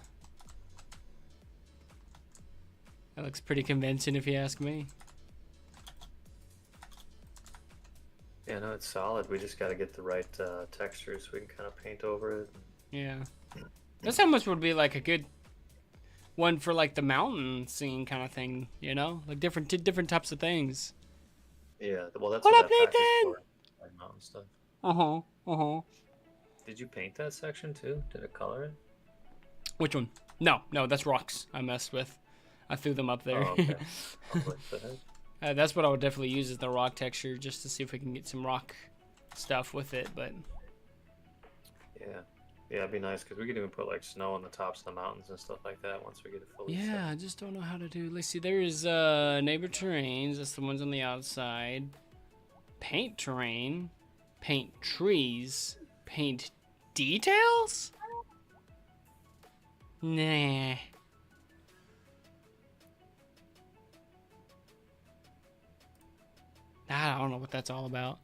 That looks pretty convincing if you ask me. Yeah, no, it's solid. We just got to get the right textures so we can kind of paint over it. Yeah. This almost would be like a good one for like the mountain scene kind of thing, you know? Like different types of things. Yeah, well, that's What up, that pack is Nathan? for, like mountain stuff. Uh-huh. Uh-huh. Did you paint that section too? Did it color it? Which one? No, that's rocks I messed with. I threw them up there. Oh, okay. What the heck? That's what I would definitely use is the rock texture just to see if we can get some rock stuff with it, but Yeah, it'd be nice because we could even put like snow on the tops of the mountains and stuff like that once we get it fully set. yeah, I just don't know how to do. Let's see, there's neighbor terrains, that's the ones on the outside. Paint terrain, paint trees, paint details? Nah. I don't know what that's all about.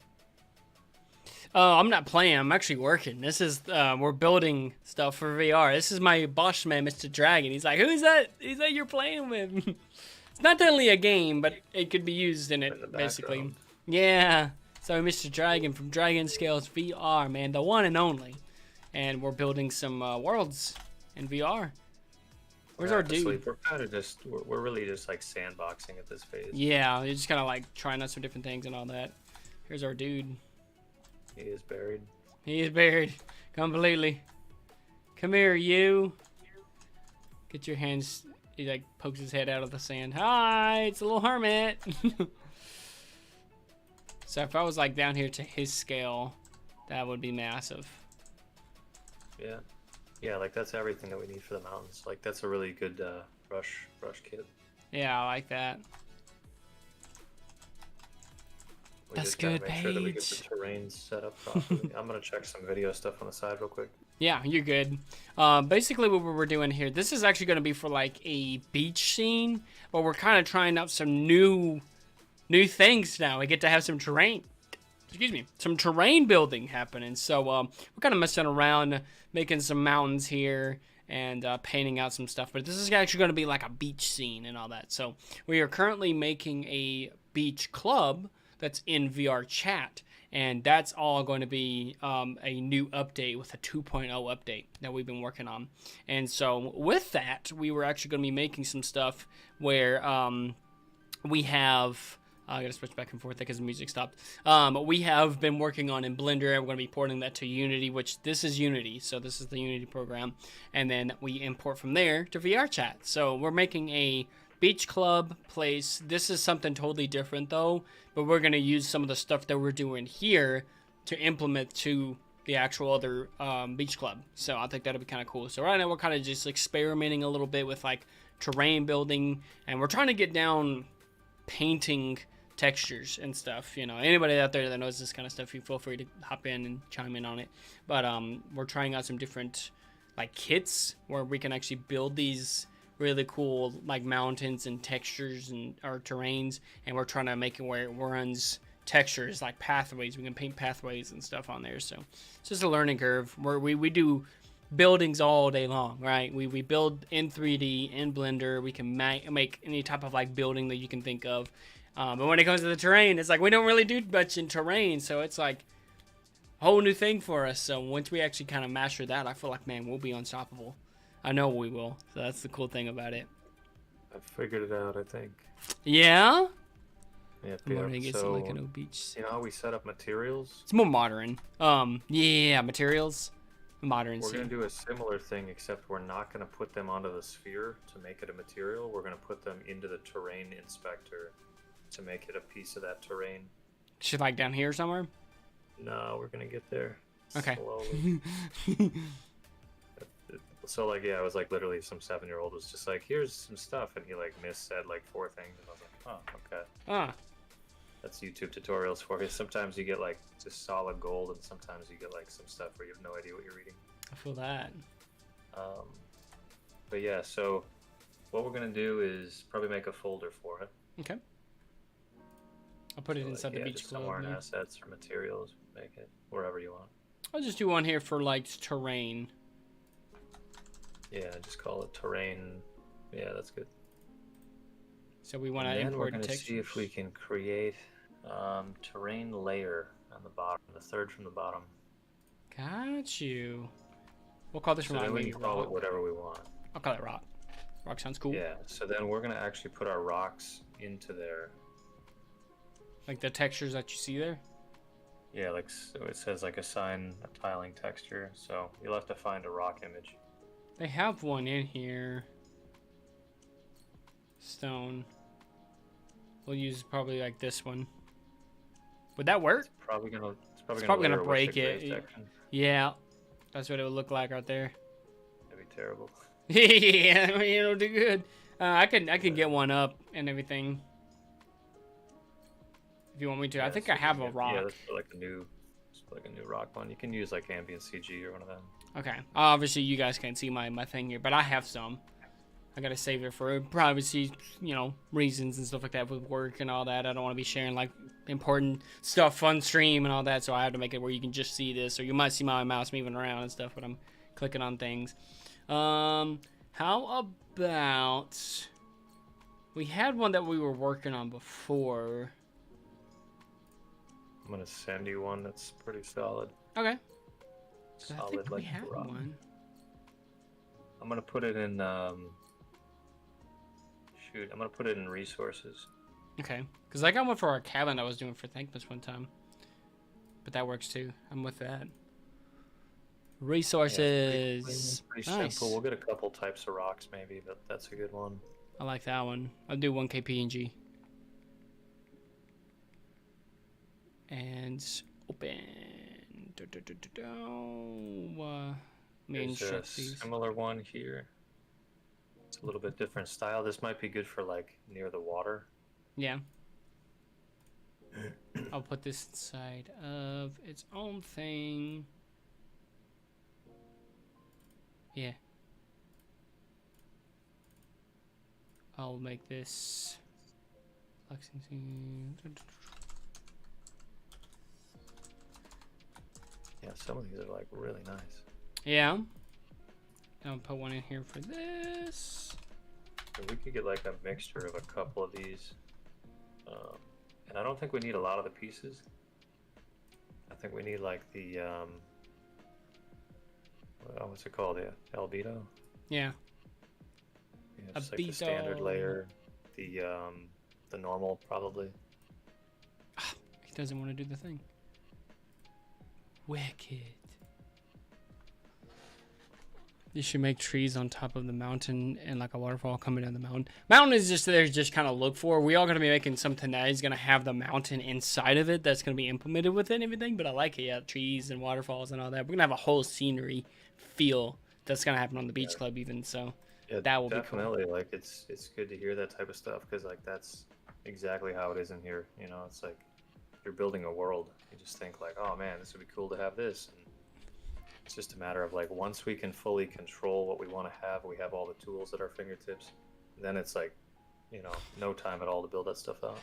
I'm not playing. I'm actually working. This is we're building stuff for VR. This is my boss man, Mr. Dragon. He's like, who's that? He's like, you're playing with. It's not only a game, but it could be used in it In the basically. background. Yeah. So Mr. Dragon from Dragon Scales VR, man, the one and only. And we're building some worlds in VR. Where's our dude? We're kind of just we're really just like sandboxing at this phase. Yeah, you're just kind of like trying out some different things and all that. Here's our dude. He is buried. He is buried completely. Come here, you. Get your hands. He like pokes his head out of the sand. Hi, it's a little hermit. So if I was like down here to his scale, that would be massive. Yeah, like that's everything that we need for the mountains. Like that's a really good brush kit. Yeah, I like that. We That's just gotta good, make sure that we get Paige. the terrain set up properly. I'm gonna check some video stuff on the side real quick. Yeah, you're good. Basically what we're doing here, this is actually going to be for like a beach scene, but we're kind of trying out some new things now. We get to have some terrain, some terrain building happening. So we're kind of messing around, making some mountains here and painting out some stuff. But this is actually going to be like a beach scene and all that. So we are currently making a beach club that's in VR chat. And that's all going to be a new update with a 2.0 update that we've been working on. And so with that, we were actually going to be making some stuff where we have... I gotta switch back and forth because the music stopped. We have been working on in Blender, and we're gonna be porting that to Unity, which this is Unity, so this is the Unity program, and then we import from there to VR chat. So we're making a beach club place. This is something totally different though, but we're gonna use some of the stuff that we're doing here to implement to the actual other beach club. So I think that'll be kind of cool. So right now we're kind of just experimenting a little bit with like terrain building, and we're trying to get down painting textures and stuff. You know, anybody out there that knows this kind of stuff, you feel free to hop in and chime in on it. But we're trying out some different like kits where we can actually build these really cool like mountains and textures and our terrains, and we're trying to make it where it runs textures like pathways. We can paint pathways and stuff on there. So it's just a learning curve where we do buildings all day long, right? We build in 3D in Blender. We can make any type of like building that you can think of. But when it comes to the terrain, it's like we don't really do much in terrain, so it's like a whole new thing for us. So once we actually kind of master that, I feel like, man, we'll be unstoppable. I know we will. So that's the cool thing about it. I figured it out, I think. Yeah? Yep, I'm yep. wondering, is it So, like an old beach? you know how we set up materials? It's more modern. Yeah, materials. Modern We're scene. going to do a similar thing, except we're not going to put them onto the sphere to make it a material. We're going to put them into the terrain inspector to make it a piece of that terrain. Should like down here somewhere? No, we're going to get there Okay. slowly. So, like, yeah, it was like literally some 7-year-old was just like, here's some stuff. And he, like, missaid like 4 things. And I was like, oh, okay. Ah. That's YouTube tutorials for you. Sometimes you get like just solid gold, and sometimes you get like some stuff where you have no idea what you're reading. I feel that. But yeah, so what we're gonna do is probably make a folder for it. Okay. I'll put it So, inside like, the beach just club. somewhere in assets or materials, make it wherever you want. I'll just do one here for like terrain. Yeah, just call it terrain. Yeah, that's good. So we want to And then we're import gonna textures. see if we can create terrain layer on the bottom, the third from the bottom. Got you. We'll call this So then we maybe can call rock. it whatever we want. I'll call it rock. Rock sounds cool. Yeah, so then we're gonna actually put our rocks into there. Like the textures that you see there. Yeah, like so it says like assign a tiling texture, so you'll have to find a rock image. They have one in here. Stone. We'll use probably like this one. Would that work? It's probably gonna Probably gonna layer with break the gray it. section. Yeah, that's what it would look like right there. That'd be terrible. Yeah, I mean, it'll do good. I can get one up and everything. If you want me to, Yeah, I think so I have a yeah, rock. Yeah, let's put like a new rock one. You can use like ambient CG or one of them. Okay. Obviously, you guys can't see my thing here, but I have some. I gotta save it for privacy, reasons and stuff like that with work and all that. I don't want to be sharing like important stuff on stream and all that, so I have to make it where you can just see this, or you might see my mouse moving around and stuff when I'm clicking on things. How about we had one that we were working on before. I'm gonna send you one that's pretty solid. Okay. I Solid think we like had rock. one. I'm gonna put it in I'm gonna put it in resources. Okay. Because I got one for our cabin I was doing for Thankmas one time. But that works too. I'm with that. Resources. Yeah, pretty Nice. simple. We'll get a couple types of rocks maybe, but that's a good one. I like that one. I'll do 1K PNG. And open. Let me There's a instruct these. similar one here. It's a little bit different style. This might be good for like near the water. Yeah. I'll put this inside of its own thing. Yeah. I'll make this Lexington. Yeah, some of these are like really nice. Yeah. I'll put one in here for this. So we could get like a mixture of a couple of these. And I don't think we need a lot of the pieces. I think we need like the what's it called? The albedo? Yeah. Yeah, just like the standard layer. The normal probably. He doesn't want to do the thing. Wicked. You should make trees on top of the mountain and like a waterfall coming down the mountain. Mountain is just there to just kind of look for. We are going to be making something that is going to have the mountain inside of it that's going to be implemented with it and everything. But I like it, yeah. Trees and waterfalls and all that. We're going to have a whole scenery feel that's going to happen on the beach club even. So yeah, that will definitely. be cool. Like it's good to hear that type of stuff because like that's exactly how it is in here. You know, it's like you're building a world. You just think like, oh man, this would be cool to have this. And it's just a matter of like once we can fully control what we want to have, we have all the tools at our fingertips. Then it's like, no time at all to build that stuff out.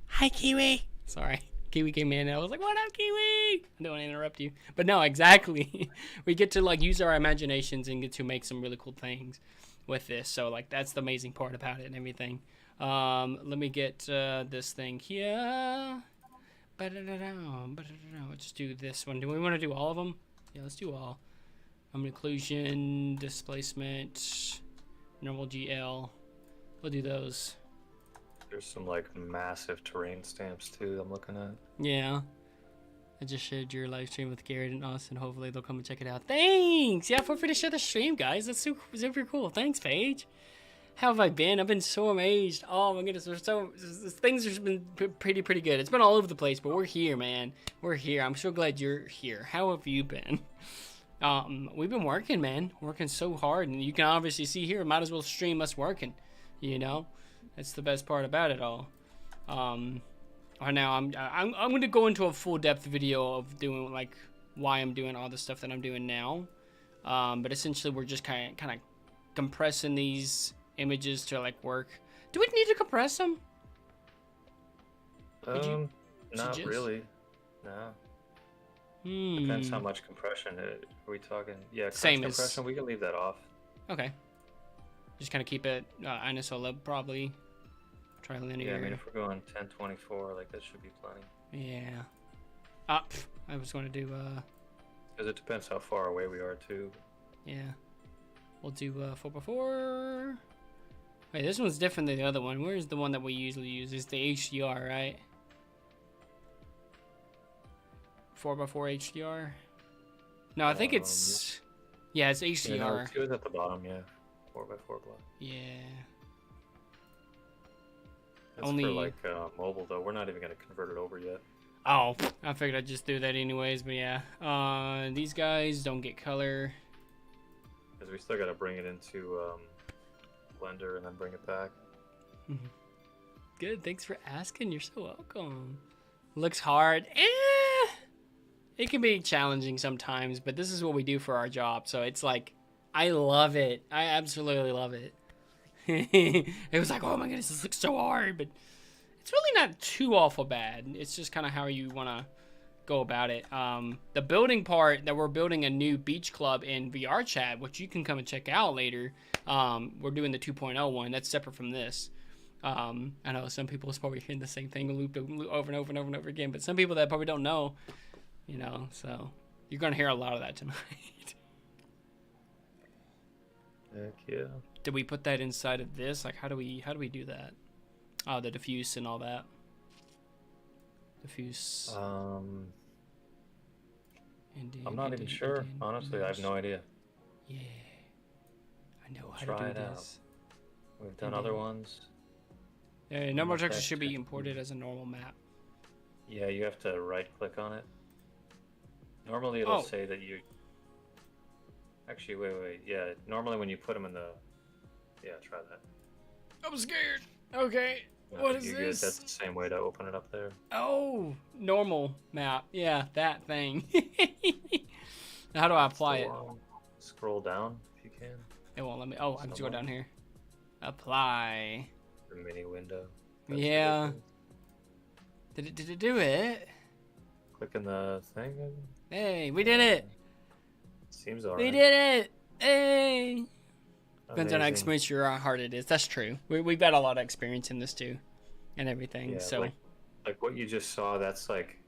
Hi, Kiwi. Sorry. Kiwi came in and I was like, what up, Kiwi? I don't want to interrupt you. But no, exactly. We get to like use our imaginations and get to make some really cool things with this. So like that's the amazing part about it and everything. Let me get this thing here. Let's do this one. Do we want to do all of them? Yeah, let's do all. Occlusion, displacement, normal GL. We'll do those. There's some like massive terrain stamps too. I'm looking at. Yeah. I just shared your live stream with Garrett and us, and hopefully they'll come and check it out. Thanks! Yeah, feel free to share the stream, guys. That's super cool. Thanks, Paige. How have I been? I've been so amazed. Oh my goodness, things have been pretty good. It's been all over the place, but we're here, man. We're here. I'm so glad you're here. How have you been? We've been working, man. Working so hard, and you can obviously see here. Might as well stream us working. You know, that's the best part about it all. Right now, I'm going to go into a full depth video of doing like why I'm doing all the stuff that I'm doing now. But essentially, we're just kind of compressing these images to like work. Do we need to compress them? Not really. No. Depends how much compression. Are we talking? Yeah, same compression. We can leave that off. Okay. Just kind of keep it anisola probably. Trilinear. Yeah, I mean if we're going 1024, like that should be plenty. Yeah. I was going to do. Because it depends how far away we are too. Yeah. We'll do 4x4. Wait, this one's different than the other one. Where's the one that we usually use? It's the HDR, right? 4x4 HDR? No, I think it's... Yeah, it's HDR. Yeah, no, 2 is at the bottom, yeah. 4x4 block. Yeah. That's only for like mobile though. We're not even going to convert it over yet. Oh, I figured I'd just do that anyways, but yeah. These guys don't get color. Because we still got to bring it into Blender and then bring it back. Good, thanks for asking. You're so welcome. Looks hard. It can be challenging sometimes, but this is what we do for our job. So it's like, I love it. I absolutely love it. It was like, oh my goodness, this looks so hard, but it's really not too awful bad. It's just kind of how you want to go about it. The building part that we're building a new beach club in VR chat, which you can come and check out later. We're doing the 2.0 one. That's separate from this. I know some people is probably hearing the same thing looped over and over and over and over again, but some people that probably don't know, you know, so you're going to hear a lot of that tonight. Heck yeah. Did we put that inside of this? Like, how do we do that? Oh, the diffuse and all that. Diffuse. I'm not even sure. Honestly, I have no idea. Yeah. I know how Try to do it this. Out. We've done other ones. Yeah, number texture should be imported as a normal map. Yeah, you have to right click on it. Normally it'll say that you... Actually, wait. Yeah, normally when you put them in the... Yeah, try that. I'm scared. Okay. No, what is this? That's the same way to open it up there. Oh, normal map. Yeah, that thing. How do I apply it? Scroll down if you can. It won't let me. Oh, I have to go down here. Apply. The mini window. Yeah. Did it do it? Clicking the thing. Hey, we did it. Seems alright. We did it. Hey. Depends on how experienced your heart it is. That's true. We've got a lot of experience in this too, and everything. Yeah, so, like what you just saw, that's like,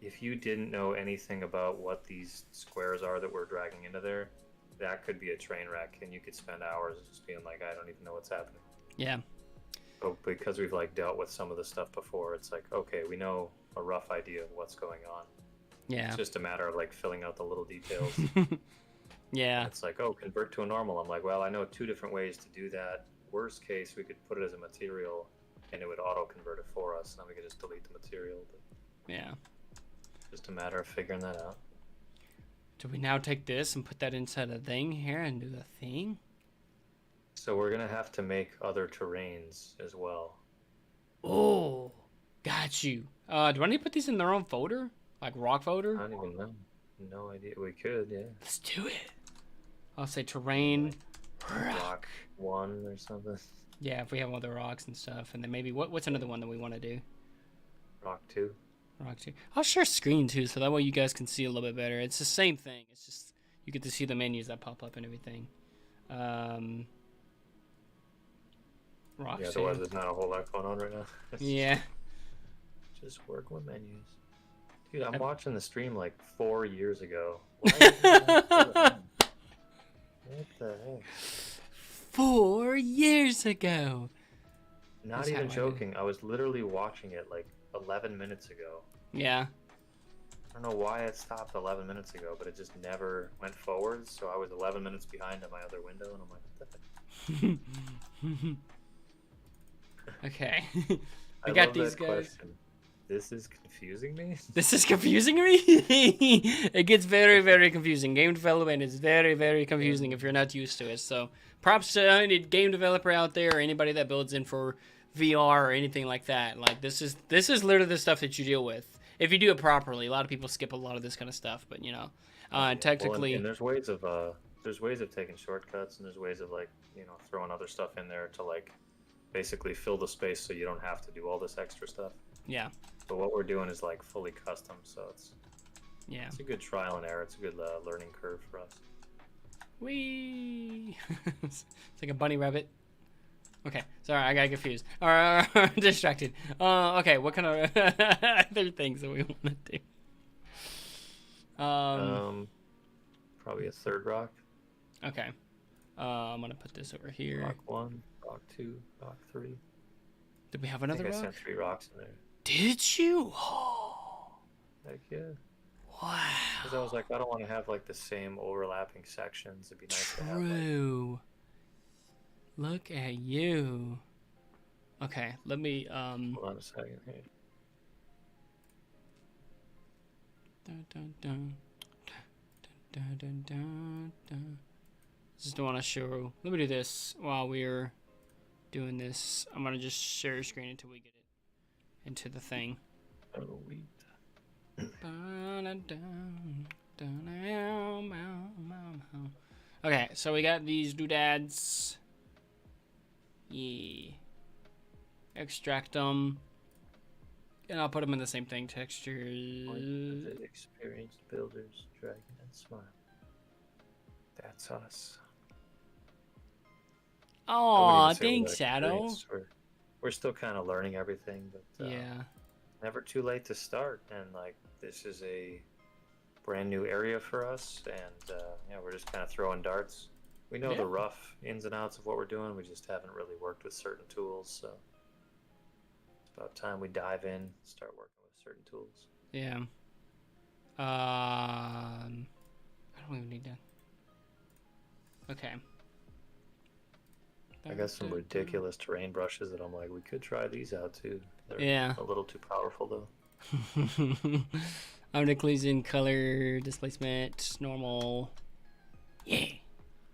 if you didn't know anything about what these squares are that we're dragging into there, that could be a train wreck, and you could spend hours just being like, I don't even know what's happening. Yeah. But because we've like dealt with some of the stuff before, it's like, okay, we know a rough idea of what's going on. Yeah. It's just a matter of like filling out the little details. Yeah. It's like, oh, convert to a normal. I'm like, well, I know 2 different ways to do that. Worst case, we could put it as a material and it would auto convert it for us. Then we could just delete the material. But yeah. Just a matter of figuring that out. Do we now take this and put that inside a thing here and do the thing? So we're going to have to make other terrains as well. Oh, got you. Do I need to put these in their own folder? Like rock folder? I don't even know. No idea. We could, yeah. Let's do it. I'll say terrain. Rock 1 or something. Yeah, if we have other rocks and stuff. And then maybe, what's another one that we want to do? Rock 2. Rock 2. I'll share screen too, so that way you guys can see a little bit better. It's the same thing. It's just, you get to see the menus that pop up and everything. Rock 2. Yeah, otherwise there's not a whole lot going on right now. Yeah. Just work with menus. Dude, I'm watching the stream like 4 years ago. What the heck? 4 years ago. Not even joking. I was literally watching it like 11 minutes ago. Yeah. I don't know why it stopped 11 minutes ago, but it just never went forward. So I was 11 minutes behind on my other window, and I'm like, what the heck? Okay. I got these guys. Question. This is confusing me. This is confusing me? It gets very, very confusing. Game development is very, very confusing if you're not used to it. So props to any game developer out there or anybody that builds in for VR or anything like that. Like this is literally the stuff that you deal with. If you do it properly. A lot of people skip a lot of this kind of stuff, but you know, technically. Well, and there's ways of taking shortcuts, and there's ways of like, you know, throwing other stuff in there to like basically fill the space so you don't have to do all this extra stuff. Yeah. But what we're doing is like fully custom, so it's it's a good trial and error. It's a good learning curve for us. Whee! It's like a bunny rabbit. Okay, sorry, I got confused. Distracted. Okay, what kind of other things do we want to do? Probably a third rock. Okay. I'm gonna put this over here. Rock 1, rock 2, rock 3. Did we have another rock? I sent 3 rocks in there. Did you? Oh. Heck yeah. Wow. Because I was like, I don't want to have like the same overlapping sections. It'd be nice to have. True. Look at you. Okay, let me Hold on a second here. Dun, dun, dun. Dun, dun, dun, dun. Just don't want to show. Let me do this while we're doing this. I'm gonna just share your screen until we get it into the thing. Okay, so we got these doodads. Yeah. Extract them. And I'll put them in the same thing. Textures. Experienced builders, dragon and smile. That's us. Aw, thanks, Shadow. We're still kind of learning everything, but yeah, never too late to start. And like, this is a brand new area for us, and yeah, we're just kind of throwing darts. We know the rough ins and outs of what we're doing. We just haven't really worked with certain tools, so it's about time we dive in, start working with certain tools. Yeah. I don't even need that. Okay. I got some ridiculous terrain brushes that I'm like, we could try these out too. They're a little too powerful though. I'm occlusion, color, displacement, normal. Yeah.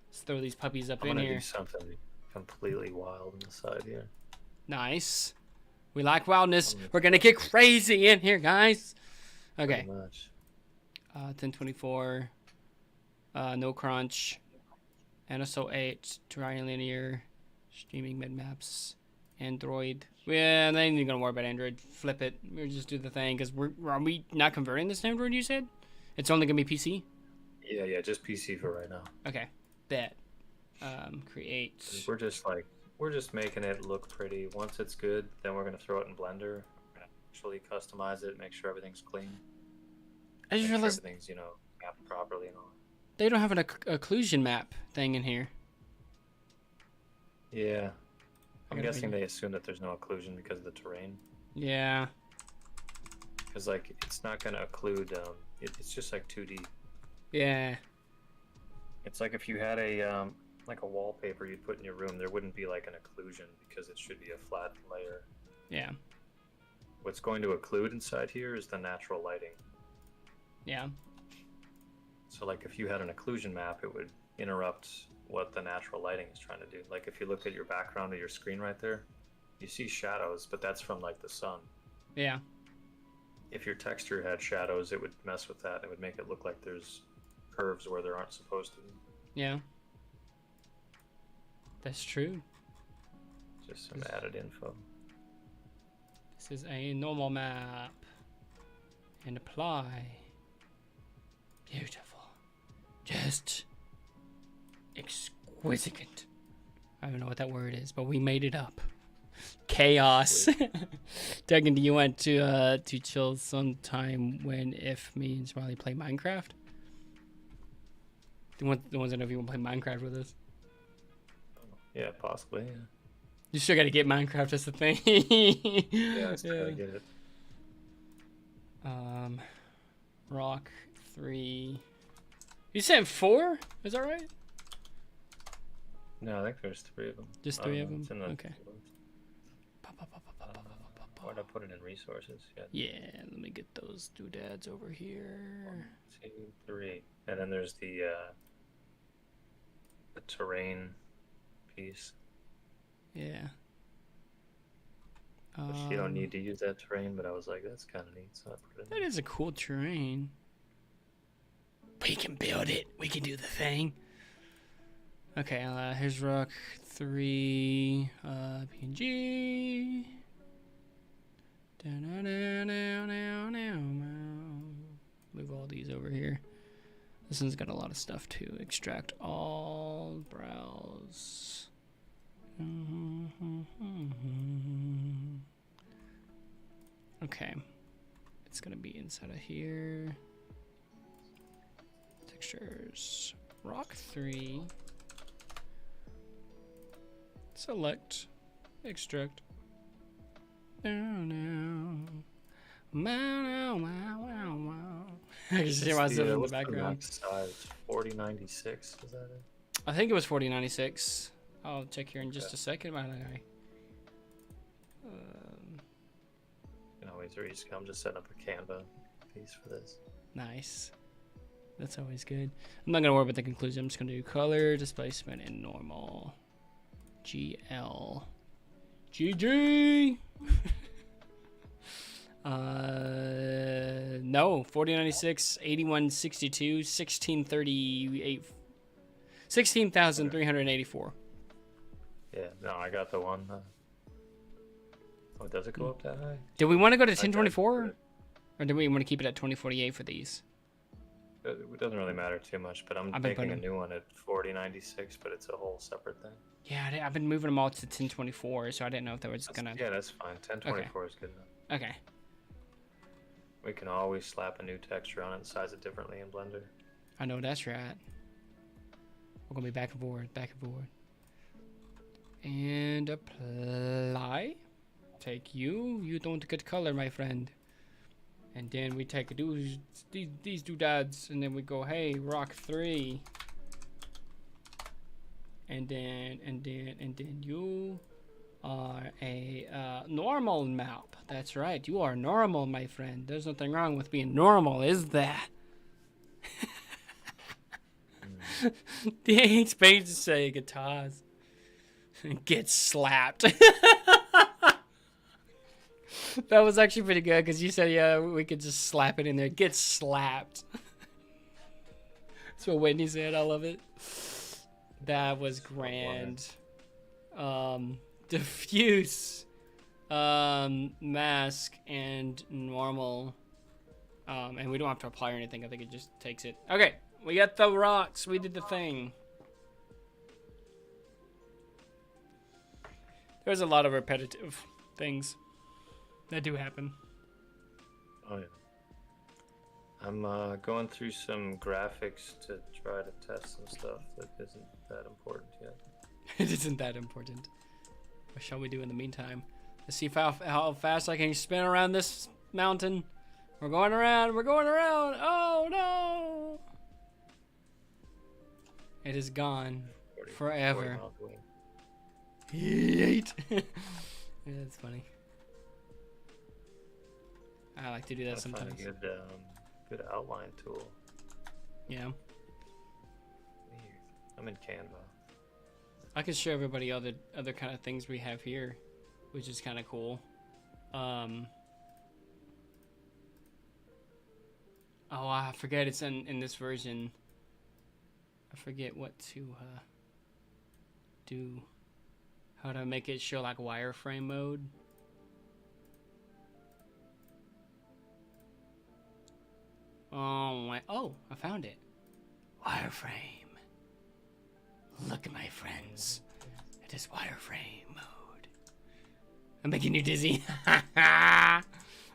Let's throw these puppies up in here. I'm gonna do something completely wild on the side here. Nice. We like wildness. We're gonna get crazy in here, guys. Okay. Pretty much. 1024. No crunch. NSO 8. Tri-linear. Streaming mid maps. Android. Yeah, they ain't gonna worry about Android. Flip it. We'll just do the thing because are we not converting this to Android? You said it's only gonna be PC. Yeah, just PC for right now. Okay, bet. Create. We're just making it look pretty. Once it's good, then we're gonna throw it in Blender. We're gonna actually customize it, make sure everything's clean. I just realized everything's mapped properly and all. They don't have an occlusion map thing in here. Yeah. I'm guessing they assume that there's no occlusion because of the terrain. Yeah. Because, like, it's not going to occlude, it's just like 2D. Yeah. It's like if you had a, like a wallpaper you'd put in your room, there wouldn't be like an occlusion because it should be a flat layer. Yeah. What's going to occlude inside here is the natural lighting. Yeah. So, like, if you had an occlusion map, it would interrupt what the natural lighting is trying to do. Like, if you look at your background of your screen right there, you see shadows, but that's from, like, the sun. Yeah. If your texture had shadows, it would mess with that. It would make it look like there's curves where there aren't supposed to be. Yeah. That's true. Just some added info. This is a normal map. And apply. Beautiful. Just exquisite. I don't know what that word is, but we made it up. Chaos. Duggan, do you want to chill sometime when if me and Smiley play Minecraft? The ones that know if you want to play Minecraft with us. Yeah, possibly. Yeah. You still gotta get Minecraft. That's the thing. Yeah, I still gotta get it. Rock 3. You said 4? Is that right? No, I think there's 3 of them. Just 3 of them? Okay. Why'd I put it in resources? Yeah, let me get those doodads over here. 1, 2, 3. And then there's the terrain piece. Yeah. Which you don't need to use that terrain, but I was like, that's kind of neat, so I put it in. That is a cool terrain. We can build it. We can do the thing. Okay, here's rock 3, PNG. Move all these over here. This one's got a lot of stuff too. Extract all, browse. Okay, it's gonna be inside of here. Textures, rock 3. Select, extract. I can see myself in the background. Size 4096, is that it? I think it was 4096. I'll check here in just a second, my guy. You can always reach. I'm just setting up a Canva piece for this. Nice. That's always good. I'm not gonna worry about the conclusion. I'm just gonna do color, displacement, and normal. GL. GG. No, 4096, 8162, 1638, 16,384. Yeah, no, I got the one. Oh, does it go up that high? Do we want to go to 1024? Or do we want to keep it at 2048 for these? It doesn't really matter too much, but I'm making a new one at 4096, but it's a whole separate thing. Yeah, I've been moving them all to 1024, so I didn't know if that was gonna... Yeah, that's fine. 1024 is good enough. Okay. We can always slap a new texture on it and size it differently in Blender. I know that's right. We're gonna be back and forward, back and forward. And apply. Take you. You don't get color, my friend. And then we take these doodads, and then we go, hey, rock 3. And then you are a normal map. That's right. You are normal, my friend. There's nothing wrong with being normal, is there? He expects to say guitars. Get slapped. That was actually pretty good because you said, yeah, we could just slap it in there. Get slapped. That's what Whitney said. I love it. That was grand. Diffuse, mask, and normal. And we don't have to apply or anything. I think it just takes it. Okay, we got the rocks. We did the thing. There's a lot of repetitive things that do happen. Oh yeah. I'm going through some graphics to try to test some stuff that isn't that important yet. It isn't that important. What shall we do in the meantime? Let's see how fast I can spin around this mountain. We're going around. We're going around. Oh no! It is gone 40 forever. 40 Yeet. Yeah, that's funny. I like to do that sometimes. Find a good outline tool. Yeah. Weird. I'm in Canva. I can show everybody other kind of things we have here, which is kind of cool. Oh, I forget it's in this version. I forget what to do. How to make it show like wireframe mode. Oh, I found it. Wireframe. Look at my friends. It is wireframe mode. I'm making you dizzy. Oh yeah,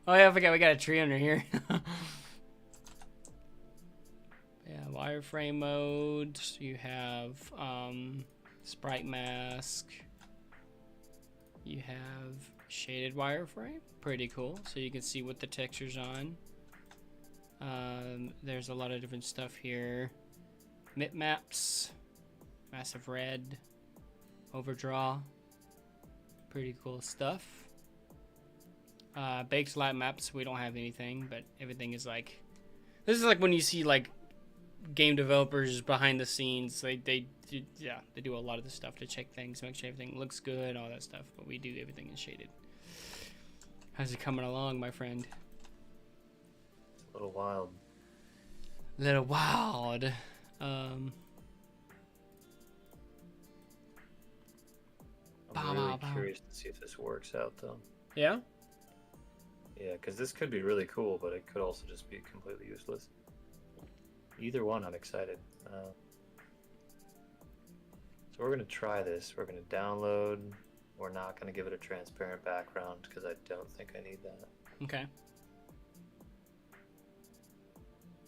I forgot we got a tree under here. Yeah, wireframe mode. You have sprite mask. You have shaded wireframe, pretty cool. So you can see what the texture's on. There's a lot of different stuff here. Mip maps, massive red, overdraw, pretty cool stuff. Baked light maps, we don't have anything, but everything is like, this is like when you see like game developers behind the scenes, they do a lot of the stuff to check things, make sure everything looks good, all that stuff, but we do everything in shaded. How's it coming along, my friend? A little wild. Little wild. I'm really curious to see if this works out, though. Yeah? Yeah, because this could be really cool, but it could also just be completely useless. Either one, I'm excited. So we're going to try this. We're going to download. We're not going to give it a transparent background because I don't think I need that. Okay.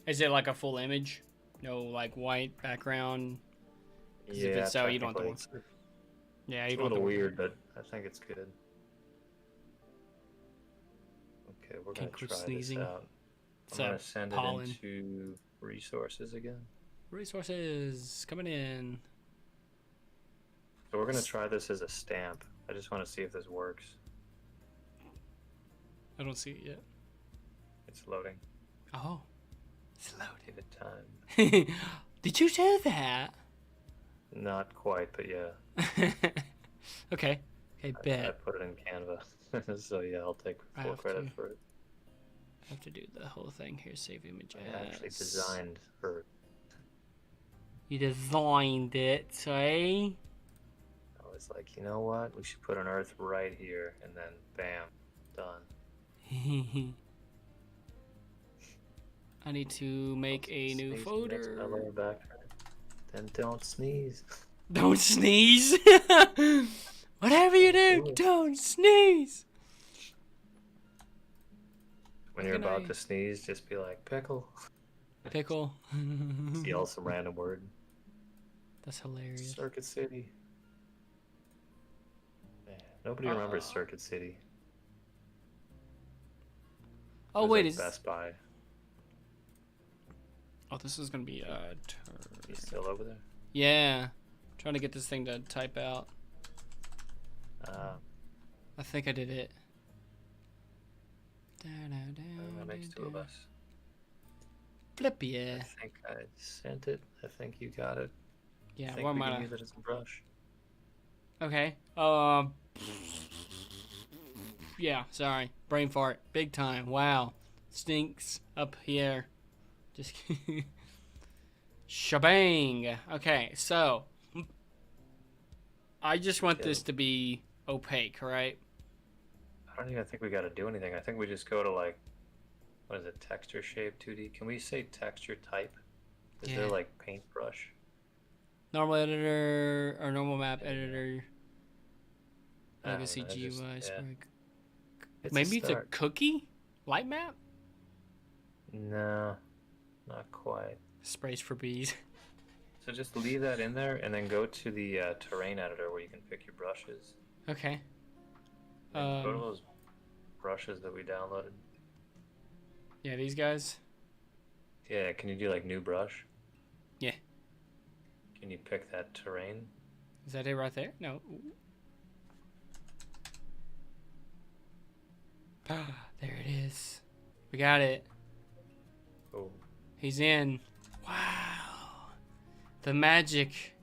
Is it like a full image? No, like white background? Yeah, if it's so, you don't have to. Yeah, you don't. It's a little weird, but I think it's good. Okay, we're gonna try this out. I'm gonna send it into resources again. Resources coming in. So we're gonna try this as a stamp. I just want to see if this works. I don't see it yet. It's loading. Oh. It's loaded. Give it time. Did you do that? Not quite, but yeah. Okay. Okay, bet. I put it in Canva. So yeah, I'll take full credit for it. I have to do the whole thing here. Save image. I actually designed for it. You designed it, eh? I was like, you know what? We should put an earth right here, and then bam, done. I need to make a new folder. Then don't sneeze. Don't sneeze. Whatever you do, don't sneeze. When you're about to sneeze, just be like, pickle. Pickle. Yell some random word. That's hilarious. Circuit City. Man, nobody remembers Circuit City. Oh, wait, is Best Buy. Oh, this is gonna be You still over there? Yeah, I'm trying to get this thing to type out. I think I did it. That makes two of us. Flip, yeah. I think I sent it. I think you got it. Yeah, I think we can use it as a brush. Okay. Yeah, sorry. Brain fart. Big time. Wow. Stinks up here. Just kidding. Shebang. Okay, so I just want this to be opaque, right? I don't even think we got to do anything. I think we just go to like, what is it, texture shape 2D? Can we say texture type? Is there like paintbrush? Normal editor or normal map editor. Legacy GUI. Maybe it's a cookie light map? No, not quite. Sprays for bees. So just leave that in there and then go to the terrain editor where you can pick your brushes. Okay. Go to those brushes that we downloaded. Yeah, these guys? Yeah, can you do like new brush? Yeah. Can you pick that terrain? Is that it right there? No. Ah, there it is. We got it. Oh. He's in. Wow. The magic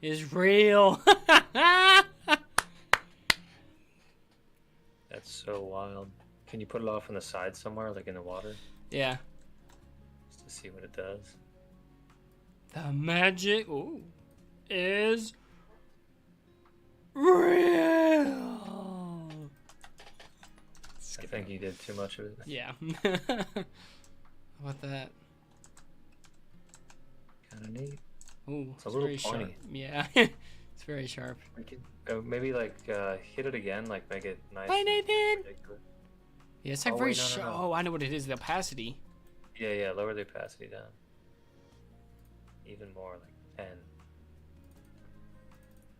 is real. That's so wild. Can you put it off on the side somewhere, like in the water? Yeah. Just to see what it does. The magic is real. I think you did too much of it. Yeah. How about that? Kind of neat. Ooh, it's a little very pointy. Sharp. Yeah, it's very sharp. We could maybe like hit it again, like make it nice. Hi, Nathan. Yeah, it's like very sharp. No. Oh, I know what it is. The opacity. Yeah. Lower the opacity down. Even more, like 10.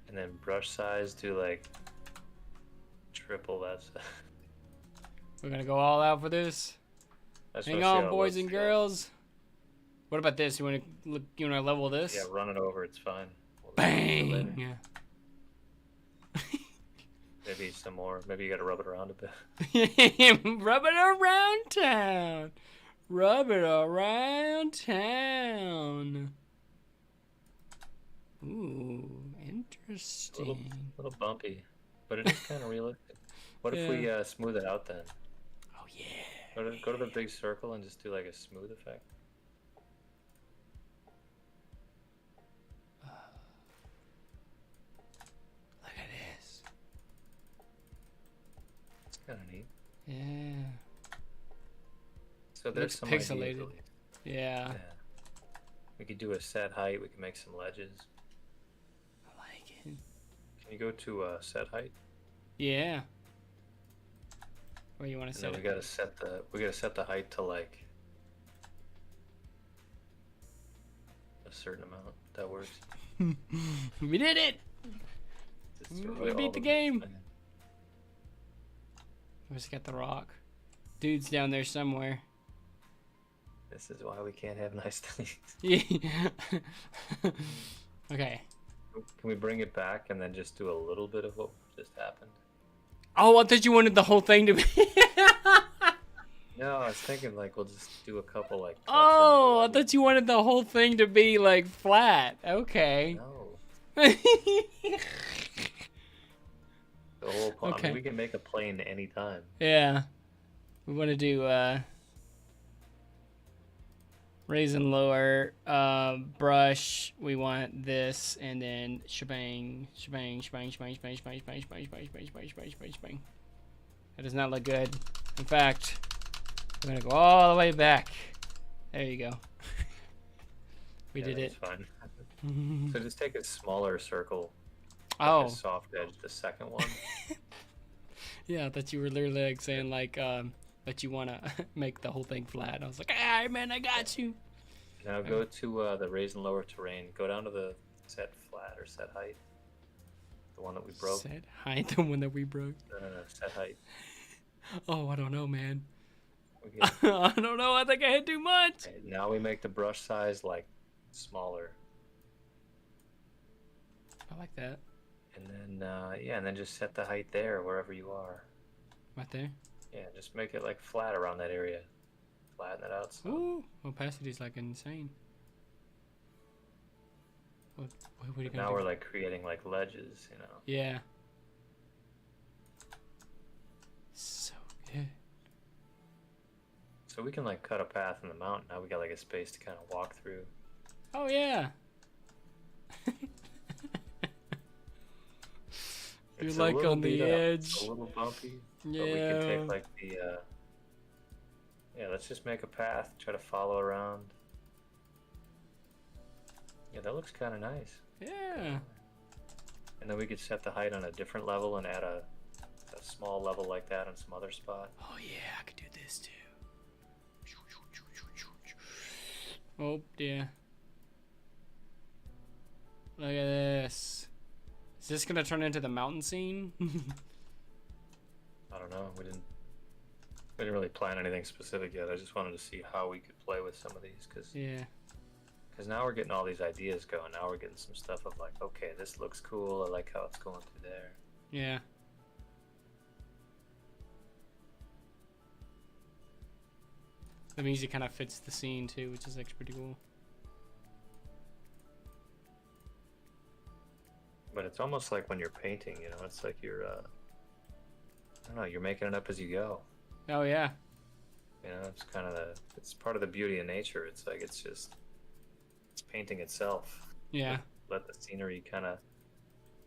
And then brush size, do like triple. That's. We're gonna go all out for this. Hang on, boys and girls. What about this? You wanna look? You wanna level this? Yeah, run it over. It's fine. Bang! Yeah. Maybe some more. Maybe you gotta rub it around a bit. Rub it around town. Rub it around town. Ooh, interesting. A little bumpy, but it is kind of realistic. What if we smooth it out then? Oh yeah. Go to the big circle and just do like a smooth effect. Look at this. It's kind of neat. Yeah. So there's some pixelated. Yeah. We could do a set height. We can make some ledges. I like it. Can you go to set height? Yeah. Where you want to set it? We gotta set the height to like a certain amount. That works. We did it. We beat the game. We just got the rock. Dude's down there somewhere. This is why we can't have nice things. Yeah. Okay. Can we bring it back and then just do a little bit of what just happened? Oh, I thought you wanted the whole thing to be. No, I was thinking like we'll just do a couple like. Oh, I thought you wanted the whole thing to be like flat. Okay. No. The whole plane. Okay. I mean, we can make a plane anytime. Yeah. We want to do raise and lower, brush. We want this, and then shebang, shebang, shebang, shebang, shebang, shebang, shebang, shebang, shebang, shebang, shebang, shebang, shebang, shebang. That does not look good. In fact, we're gonna go all the way back. There you go. We did it. Fine. So just take a smaller circle. Oh. A soft edge, the second one. Yeah, I thought you were literally like saying like that you wanna make the whole thing flat. I was like, all right, man, I got you. Now go to the raise and lower terrain. Go down to the set flat or set height. The one that we broke. Set height, the one that we broke. Set height. Oh, I don't know, man. I don't know. I think I hit too much. Okay, now we make the brush size like smaller. I like that. And then and then just set the height there wherever you are. Right there. Yeah, just make it like flat around that area. Flatten it out. So. Ooh, opacity's like insane. What are you gonna now do? we're like creating like ledges, you know. Yeah. So good. So we can like cut a path in the mountain. Now we got like a space to kind of walk through. Oh yeah. You're like on the edge. A little bumpy. Yeah. But we can take like the let's just make a path, try to follow around. Yeah, that looks kind of nice. Yeah. And then we could set the height on a different level and add a small level like that on some other spot. Oh yeah, I could do this too. Oh yeah. Look at this. Is this gonna turn into the mountain scene? I don't know. We didn't really plan anything specific yet. I just wanted to see how we could play with some of these, because now we're getting all these ideas going. Now we're getting some stuff of like, okay, this looks cool. I like how it's going through there. Yeah. That means it kind of fits the scene too, which is actually pretty cool. But it's almost like when you're painting, you know, it's like you're, I don't know, you're making it up as you go. Oh yeah. You know, it's kind of it's part of the beauty of nature. It's like, it's painting itself. Yeah. Let the scenery kind of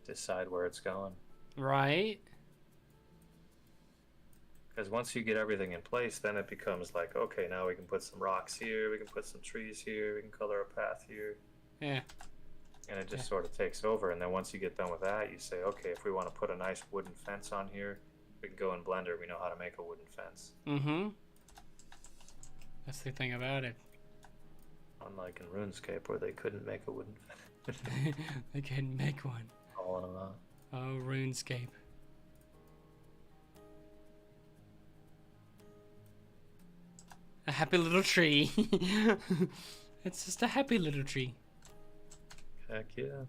decide where it's going. Right. Because once you get everything in place, then it becomes like, okay, now we can put some rocks here, we can put some trees here, we can color a path here. Yeah. And it just sort of takes over. And then once you get done with that, you say, okay, if we want to put a nice wooden fence on here, we can go in Blender. We know how to make a wooden fence. Mm-hmm. That's the thing about it. Unlike in RuneScape, where they couldn't make a wooden fence. They couldn't make one. All in a lot. Oh, RuneScape. A happy little tree. It's just a happy little tree. Heck yeah.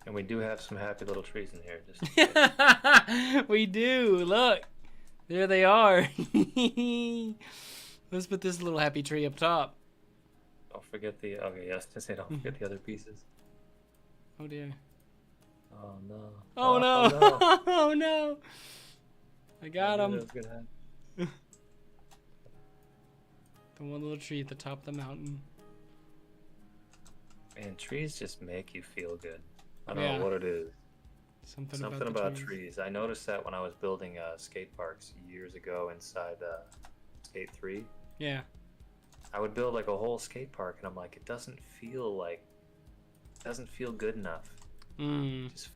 And we do have some happy little trees in here. Just We do. Look. There they are. Let's put this little happy tree up top. don't forget the. Okay, yes, just say don't forget the other pieces. Oh dear. Oh no. Oh no. Oh, no. Oh no. I got him. The one little tree at the top of the mountain. Man, trees just make you feel good. I don't know what it is. Something about trees. I noticed that when I was building skate parks years ago inside Skate 3. Yeah. I would build like a whole skate park, and I'm like, it doesn't feel good enough. It just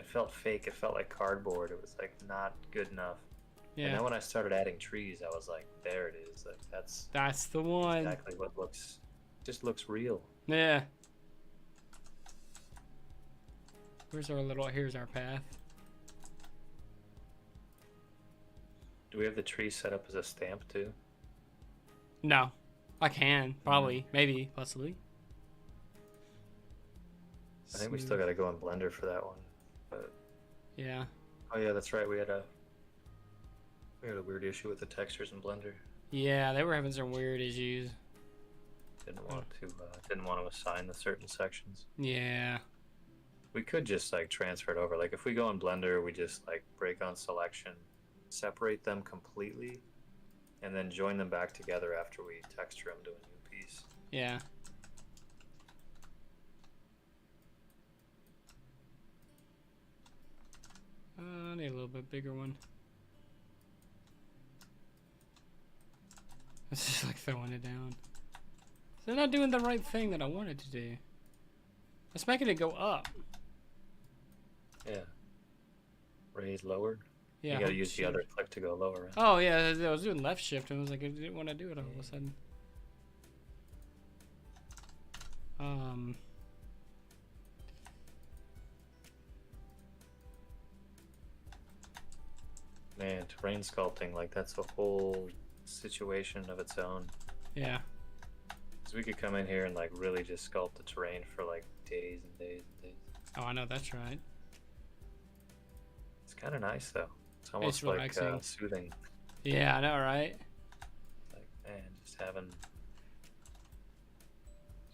felt fake. It felt like cardboard. It was like not good enough. Yeah. And then when I started adding trees, I was like, there it is. Like that's the one. Exactly what just looks real. Yeah. Here's our path. Do we have the tree set up as a stamp too? No. I can. Probably. Maybe. Possibly. I think we still got to go in Blender for that one. But yeah. Oh yeah, that's right. We had a weird issue with the textures in Blender. Yeah, they were having some weird issues. Didn't want to assign the certain sections. Yeah. We could just like transfer it over. Like if we go in Blender, we just like break on selection, separate them completely, and then join them back together after we texture them to a new piece. Yeah. I need a little bit bigger one. It's just like throwing it down. They're not doing the right thing that I wanted to do. Let's make it go up. Yeah. Raise lower. Yeah. You gotta use the other click to go lower. Right? Oh yeah, I was doing left shift and I was like, I didn't want to do it all of a sudden. Man, terrain sculpting, like that's a whole situation of its own. Yeah. So we could come in here and like really just sculpt the terrain for like days and days and days. Oh, I know, that's right. It's kind of nice though. It's almost like soothing. Yeah, I know, right? Like, man,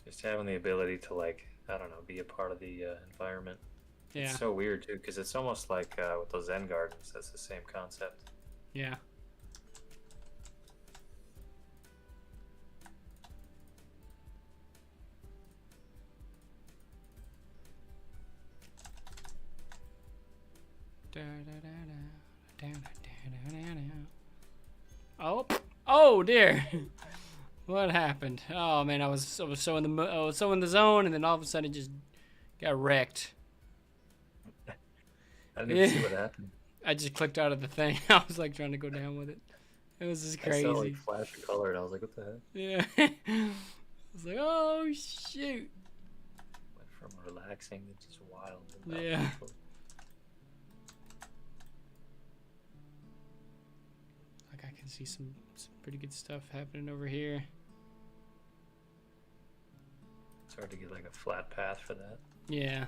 just having the ability to like, I don't know, be a part of the environment. Yeah. It's so weird too, because it's almost like with those Zen gardens. That's the same concept. Yeah. Oh dear. What happened? Oh man, I was so in the zone, and then all of a sudden it just got wrecked. I didn't see what happened. I just clicked out of the thing. I was like trying to go down with it. It was just crazy. I saw like flash of color, and I was like, "What the heck?" Yeah. I was like, "Oh shoot!" Went from relaxing to just wild. Yeah. Like I can see some pretty good stuff happening over here. It's hard to get like a flat path for that. Yeah.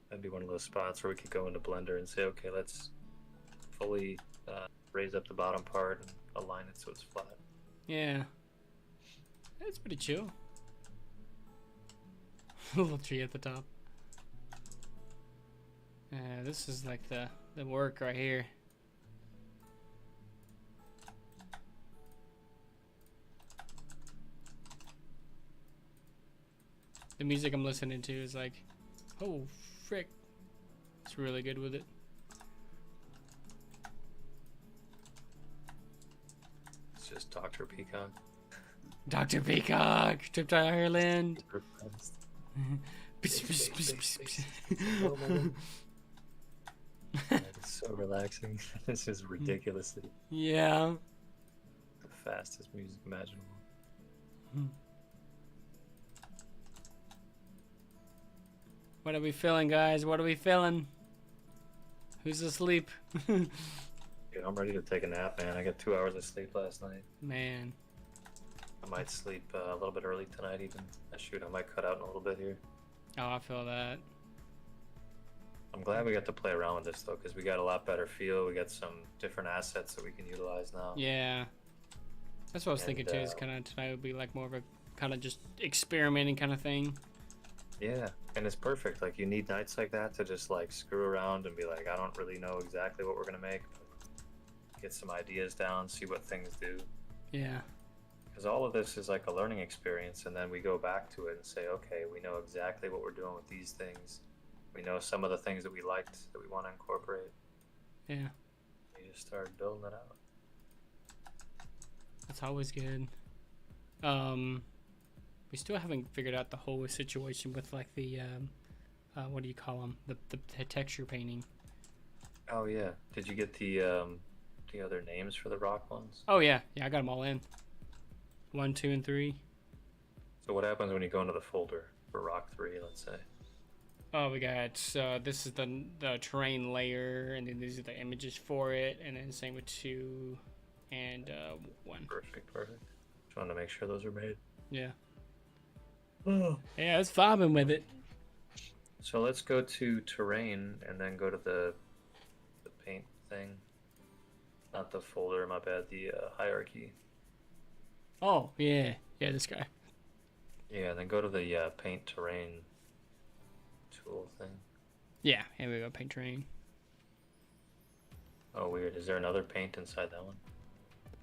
That'd be one of those spots where we could go into Blender and say, okay, let's fully raise up the bottom part and align it so it's flat. Yeah. It's pretty chill. A little tree at the top. This is like the work right here. The music I'm listening to is like, oh frick, it's really good with it. It's just Dr. Peacock. Dr. Peacock, trip to Ireland. It's so relaxing. This is ridiculously. Yeah. The fastest music imaginable. What are we feeling, guys? What are we feeling? Who's asleep? Dude, I'm ready to take a nap, man. I got 2 hours of sleep last night. Man. I might sleep a little bit early tonight even. Shoot, I might cut out in a little bit here. Oh, I feel that. I'm glad we got to play around with this, though, because we got a lot better feel. We got some different assets that we can utilize now. Yeah. That's what I was thinking, too. Is kind of tonight would be like more of a kind of just experimenting kind of thing. Yeah, and it's perfect. Like, you need nights like that to just, like, screw around and be like, I don't really know exactly what we're going to make. But get some ideas down, see what things do. Yeah. Because all of this is like a learning experience, and then we go back to it and say, okay, we know exactly what we're doing with these things. We know some of the things that we liked that we want to incorporate. Yeah. You just start building it out. That's always good. We still haven't figured out the whole situation with like the what do you call them? The texture painting. Oh yeah. Did you get the other names for the rock ones? Oh yeah, I got them all in. 1, 2, and 3. So what happens when you go into the folder for rock 3? Let's say. Oh, we got this is the terrain layer, and then these are the images for it, and then same with 2 and 1. Perfect. Just wanted to make sure those are made. Yeah. Yeah, it's vibing with it. So let's go to terrain and then go to the paint thing. Not the folder, my bad. The hierarchy. Oh yeah, this guy. Yeah, then go to the paint terrain tool thing. Yeah, here we go. Paint terrain. Oh, weird. Is there another paint inside that one?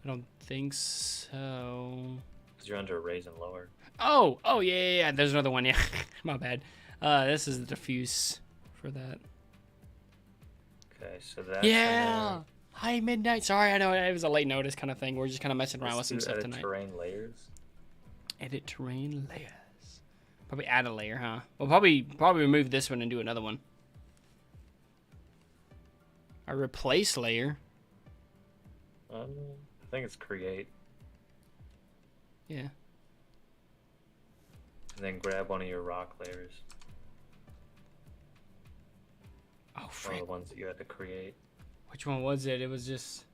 I don't think so. Because you're under raise and lower. Oh yeah. There's another one. Yeah, my bad. This is the diffuse for that. Okay, so that's yeah. Hi, midnight. Sorry, I know it was a late notice kind of thing. We're just kind of messing around with some stuff tonight. Terrain layers. Edit terrain layers. Probably add a layer, huh? We'll probably remove this one and do another one. A replace layer. I think it's create. Yeah. And then grab one of your rock layers. Oh, One frick. of the ones that you had to create. Which one was it? It was just...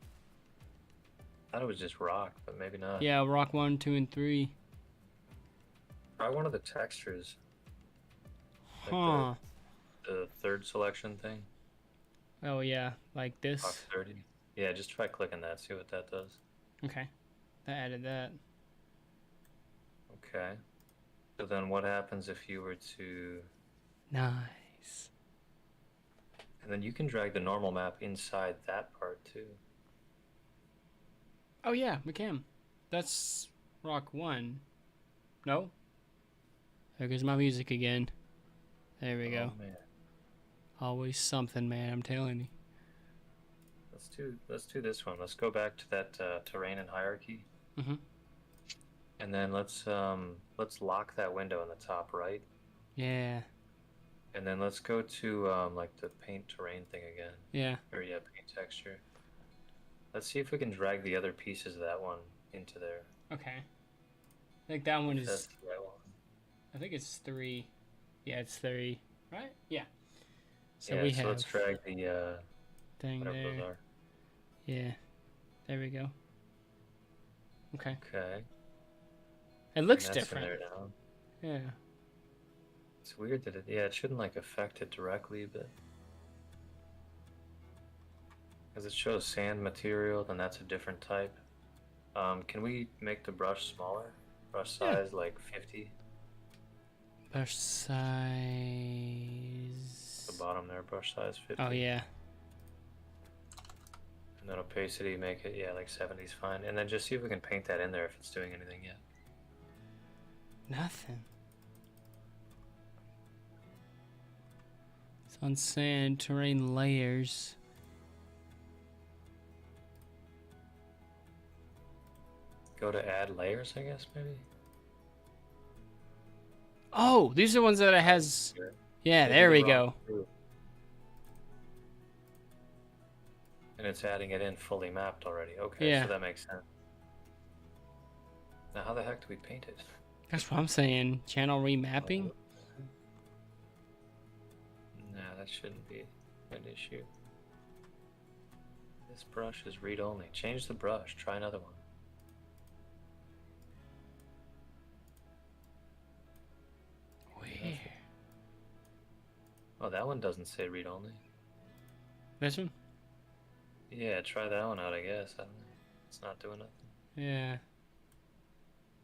I thought it was just rock, but maybe not. Yeah, rock 1, 2, and 3. Try one of the textures. Like Huh. the third selection thing. Oh, yeah. Like this. Rock 30. Yeah, just try clicking that. See what that does. Okay. I added that. Okay. So then what happens if you were to... Nice. And then you can drag the normal map inside that part too. Oh, yeah, we can. That's rock 1. No? There goes my music again. There we go. Man. Always something, man. I'm telling you. Let's do this one. Let's go back to that terrain and hierarchy. Mm-hmm. And then let's lock that window in the top right. Yeah. And then let's go to like the paint terrain thing again. Yeah. Or yeah, paint texture. Let's see if we can drag the other pieces of that one into there. Okay. I think that one is... That's the right one. I think it's 3. Yeah, it's 3. Right? Yeah. So yeah, we so have... let's drag the thing whatever there. those are. Yeah. There we go. Okay. Okay. It looks And that's different. in there now. Yeah. It's weird that it shouldn't like affect it directly, but because it shows sand material, then that's a different type. Can we make the brush smaller? Brush size like 50? Brush size... The bottom there, brush size 50. Oh, yeah. And then opacity, make it, yeah, like 70 is fine. And then just see if we can paint that in there if it's doing anything yet. Nothing. It's on sand, terrain layers. Go to add layers, I guess, maybe? Oh, these are the ones that it has... Sure. Yeah, Maybe there the we wrong go. group. And it's adding it in fully mapped already. Okay, Yeah. so that makes sense. Now, how the heck do we paint it? That's what I'm saying. Channel remapping? Nah, that shouldn't be an issue. This brush is read only. Change the brush. Try another one. Where? Oh, that one doesn't say read only. This one? Yeah, try that one out, I guess. I don't know. It's not doing nothing. Yeah.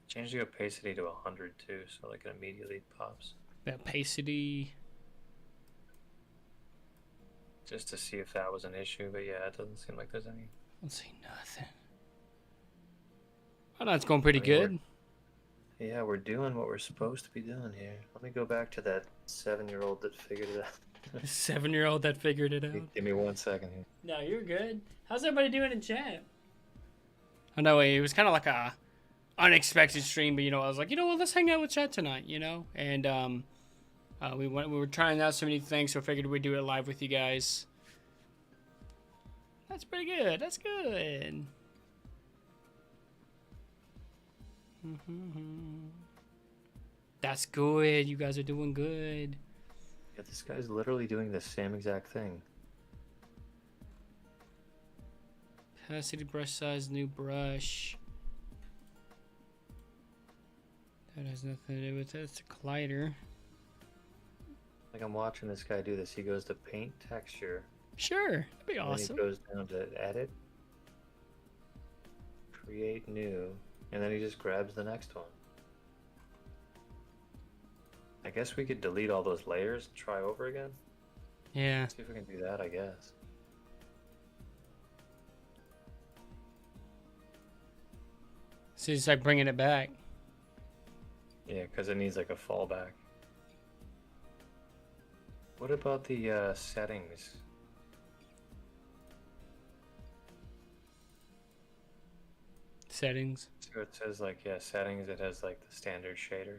Change the opacity to 100 too, so like it immediately pops. The opacity. Just to see if that was an issue, but yeah, it doesn't seem like there's any. I don't see nothing. Oh, no, it's going pretty good. Yeah, we're doing what we're supposed to be doing here. Let me go back to that 7-year-old that figured it out. 7-year-old that figured it out. Give me 1 second here. No, you're good. How's everybody doing in chat? Oh, no, wait, it was kind of like a unexpected stream, but, you know, I was like, you know what, let's hang out with chat tonight, you know? And, we were trying out so many things, so I figured we'd do it live with you guys. That's pretty good. That's good. That's good. You guys are doing good. Yeah, this guy's literally doing the same exact thing. Opacity, brush size, new brush. That has nothing to do with it. It's a collider. Like I'm watching this guy do this. He goes to paint texture. Sure, that'd be awesome. Then he goes down to edit, create new, and then he just grabs the next one. I guess we could delete all those layers and try over again. Yeah. See if we can do that, I guess. So it's like bringing it back. Yeah, because it needs like a fallback. What about the settings? Settings. So it says like, yeah, settings, it has like the standard shader.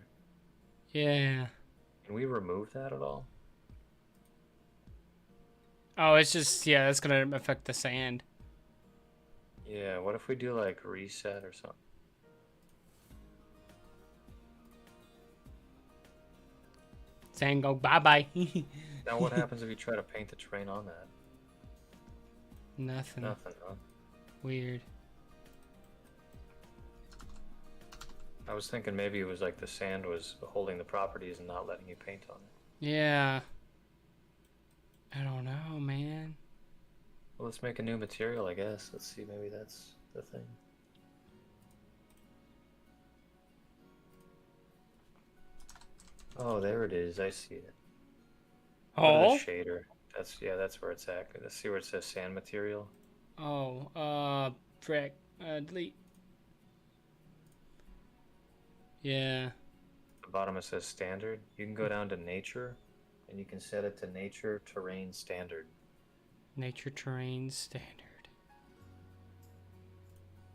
Yeah. Can we remove that at all? Oh, it's just, yeah, that's going to affect the sand. Yeah, what if we do like reset or something? Sand go bye-bye. Now what happens if you try to paint the terrain on that? Nothing. Nothing, huh? Weird. I was thinking maybe it was like the sand was holding the properties and not letting you paint on it. Yeah. I don't know, man. Well, let's make a new material, I guess. Let's see, maybe that's the thing. Oh, there it is. I see it. Oh? Shader. That's where it's at. Let's see where it says sand material. Oh, frick. Delete. Yeah. At the bottom it says standard. You can go down to nature, and you can set it to nature terrain standard. Nature terrain standard.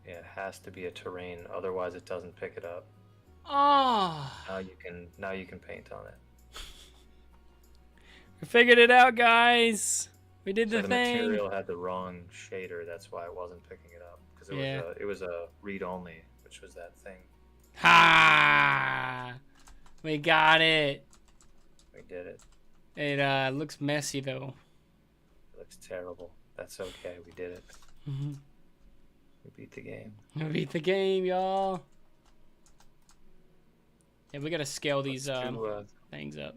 Yeah, it has to be a terrain, otherwise it doesn't pick it up. Oh. Now you can paint on it. We figured it out, guys. We did the thing. The material had the wrong shader, that's why it wasn't picking it up. Because it was a read only, which was that thing. Ha! We got it. We did it. It looks messy though. It looks terrible. That's okay. We did it. Mm-hmm. We beat the game. We beat the game, y'all. Yeah, we gotta scale these things up.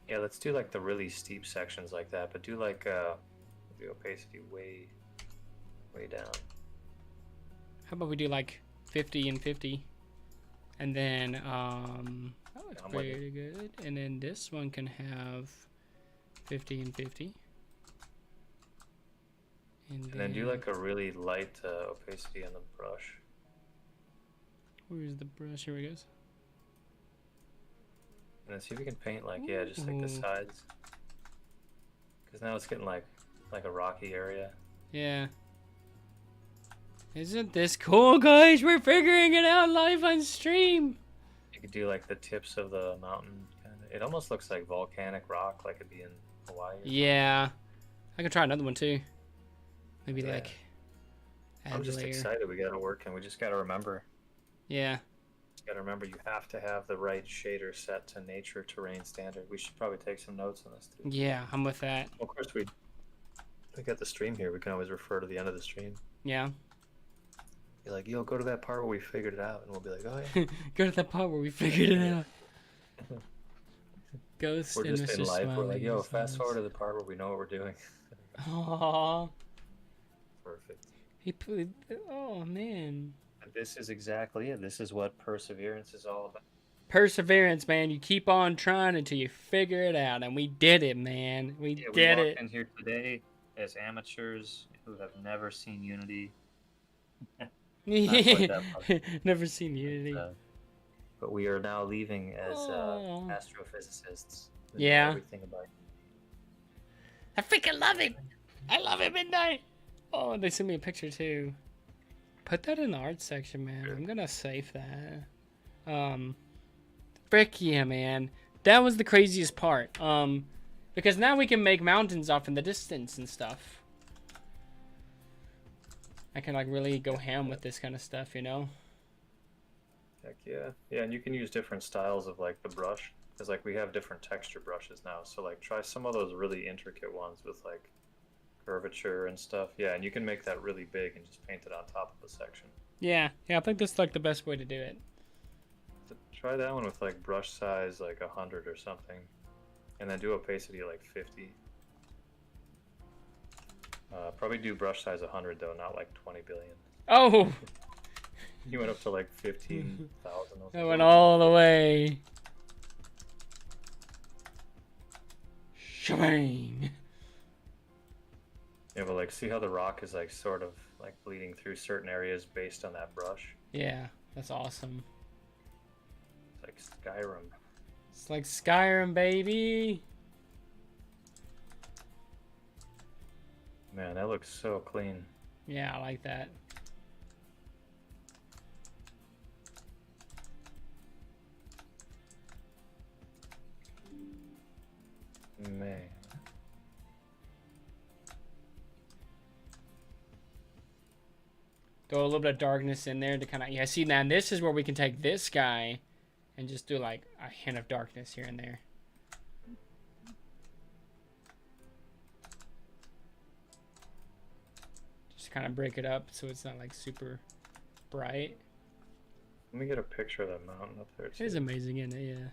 Yeah, let's do like the really steep sections like that, but do like the opacity way down. How about we do like 50 and 50, and then that looks pretty good. And then this one can have 50 and 50. And then do like a really light opacity on the brush. Where's the brush? Here it goes. And then see if we can paint like, yeah, just like the sides. Because now it's getting like a rocky area. Yeah. Isn't this cool, guys? We're figuring it out live on stream. You could do like the tips of the mountain. It almost looks like volcanic rock, like it'd be in Hawaii. Yeah. I could try another one too. Maybe like add I'm just excited. We got to work and we just got to remember. Yeah. You gotta remember, you have to have the right shader set to nature terrain standard. We should probably take some notes on this too. Yeah, I'm with that. Well, of course, we we got the stream here. We can always refer to the end of the stream. Yeah. Be like, yo, go to that part where we figured it out, and we'll be like, oh yeah. Go to that part where we figured it out. Ghost We're and just Mr. in life. We're Smiley like, yo, is fast nice. forward to the part where we know what we're doing. Aww. Perfect. He put. Oh man. And this is exactly it. This is what perseverance is all about. Perseverance, man. You keep on trying until you figure it out, and we did it, man. We did we it. walked in here today as amateurs who have never seen Unity. Never seen Unity. But we are now leaving as astrophysicists. Yeah. Everything about it. I freaking love it. I love it, Midnight. Oh, they sent me a picture too. Put that in the art section, man. I'm gonna save that. Frick yeah, man. That was the craziest part. Because now we can make mountains off in the distance and stuff. I can like really go ham with this kind of stuff, you know? Heck yeah. Yeah, and you can use different styles of like the brush. Because like we have different texture brushes now. So like try some of those really intricate ones with like curvature and stuff. Yeah, and you can make that really big and just paint it on top of a section. Yeah, I think that's like the best way to do it. So try that one with like brush size like 100 or something. And then do opacity like 50. Probably do brush size 100 though, not like 20 billion. Oh! You went up to like 15,000. I went all the way. Shebang! Yeah, but like see how the rock is like sort of like bleeding through certain areas based on that brush? Yeah, that's awesome. It's like Skyrim. It's like Skyrim, baby! Man, that looks so clean. Yeah, I like that. Man. Throw a little bit of darkness in there to kind of... Yeah, see, now this is where we can take this guy and just do, like, a hint of darkness here and there. Just kind of break it up so it's not, like, super bright. Let me get a picture of that mountain up there, too. It is amazing, isn't it? Yeah.